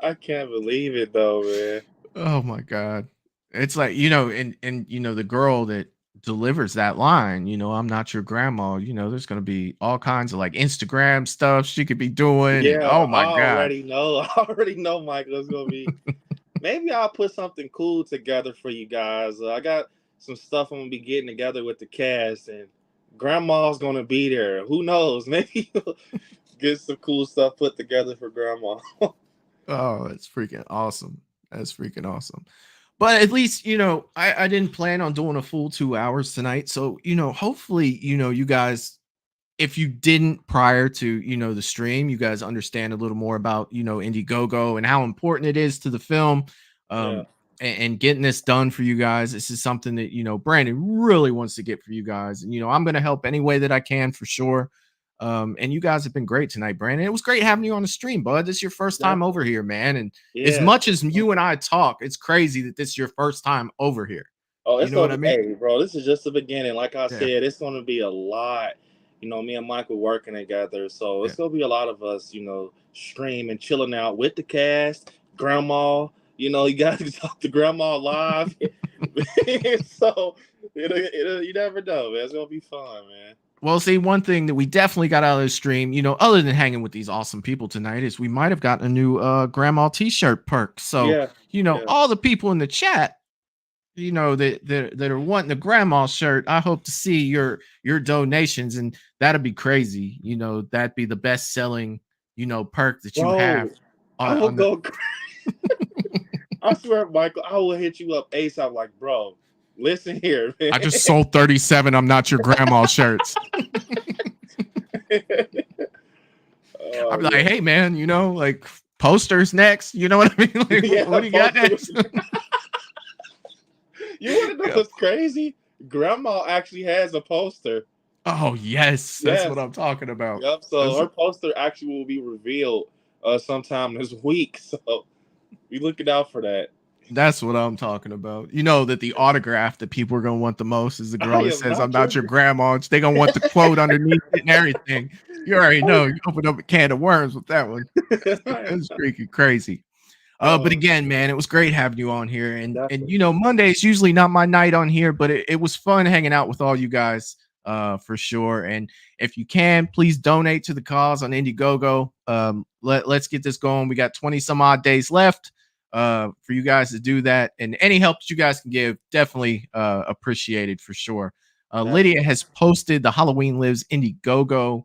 I can't believe it though, man. Oh my God. It's like, and the girl that delivers that line, I'm not your grandma, there's gonna be all kinds of like Instagram stuff she could be doing. Yeah, And, oh my I God. I already know, Michael. It's gonna be maybe I'll put something cool together for you guys. I got some stuff I'm gonna be getting together with the cast, and grandma's gonna be there. Who knows? Maybe you'll get some cool stuff put together for grandma. Oh, that's freaking awesome. That's freaking awesome. But at least, I didn't plan on doing a full 2 hours tonight. So, hopefully, you guys, if you didn't prior to, the stream, you guys understand a little more about, Indiegogo and how important it is to the film. And getting this done for you guys. This is something that, Brandon really wants to get for you guys. And, I'm going to help any way that I can for sure. And you guys have been great tonight, Brandon. It was great having you on the stream, bud. This is your first time over here, man. And as much as you and I talk, it's crazy that this is your first time over here. Oh, it's what I mean? Hey, bro, this is just the beginning. Like I said, it's going to be a lot. Me and Michael working together. So it's going to be a lot of us, streaming, chilling out with the cast, grandma. You got to talk to grandma live. So you never know, man. It's going to be fun, man. Well, see, one thing that we definitely got out of the stream, other than hanging with these awesome people tonight, is we might have gotten a new grandma t-shirt perk. So, all the people in the chat, that are wanting the grandma shirt, I hope to see your donations, and that'd be crazy. That'd be the best selling, perk that you have. I will go. I swear, Michael, I will hit you up ASAP. Like, bro, listen here, man. I just sold 37 I'm not your grandma shirts. I'd be like, hey man, like posters next. You know what I mean? Like, what do you got next? You want to know what's crazy? Grandma actually has a poster. Oh yes, that's what I'm talking about. Yep. So her poster actually will be revealed sometime this week. So be looking out for that. That's what I'm talking about. That the autograph that people are gonna want the most is the girl that says, "I'm not your grandma." They're gonna want the quote underneath it and everything. You already know. You opened up a can of worms with that one. It's freaking crazy. But again, man, it was great having you on here. And Monday is usually not my night on here, but it was fun hanging out with all you guys for sure. And if you can, please donate to the cause on Indiegogo. Let's get this going. We got 20 some odd days left for you guys to do that. And any help that you guys can give, definitely appreciated for sure. Lydia has posted the Halloween Lives Indiegogo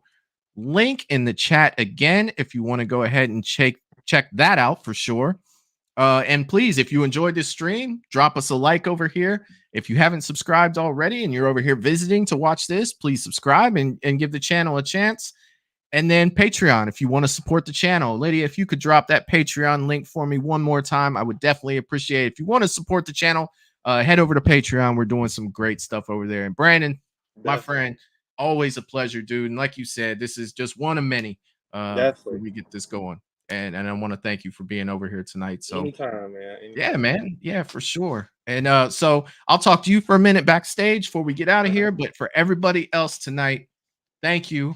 link in the chat again, if you want to go ahead and check that out for sure. And please, if you enjoyed this stream, drop us a like over here. If you haven't subscribed already and you're over here visiting to watch this, please subscribe and give the channel a chance. And then Patreon, if you want to support the channel. Lydia, if you could drop that Patreon link for me one more time, I would definitely appreciate it. If you want to support the channel, head over to Patreon. We're doing some great stuff over there. And Brandon, my friend, always a pleasure, dude. And like you said, this is just one of many before we get this going. And I want to thank you for being over here tonight. So anytime, man. Anytime. Yeah, man. Yeah, for sure. And so I'll talk to you for a minute backstage before we get out of here. But for everybody else tonight, thank you.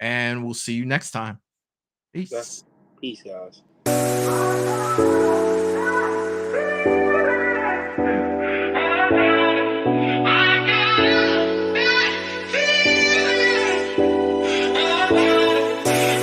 And we'll see you next time. Peace. Peace, guys.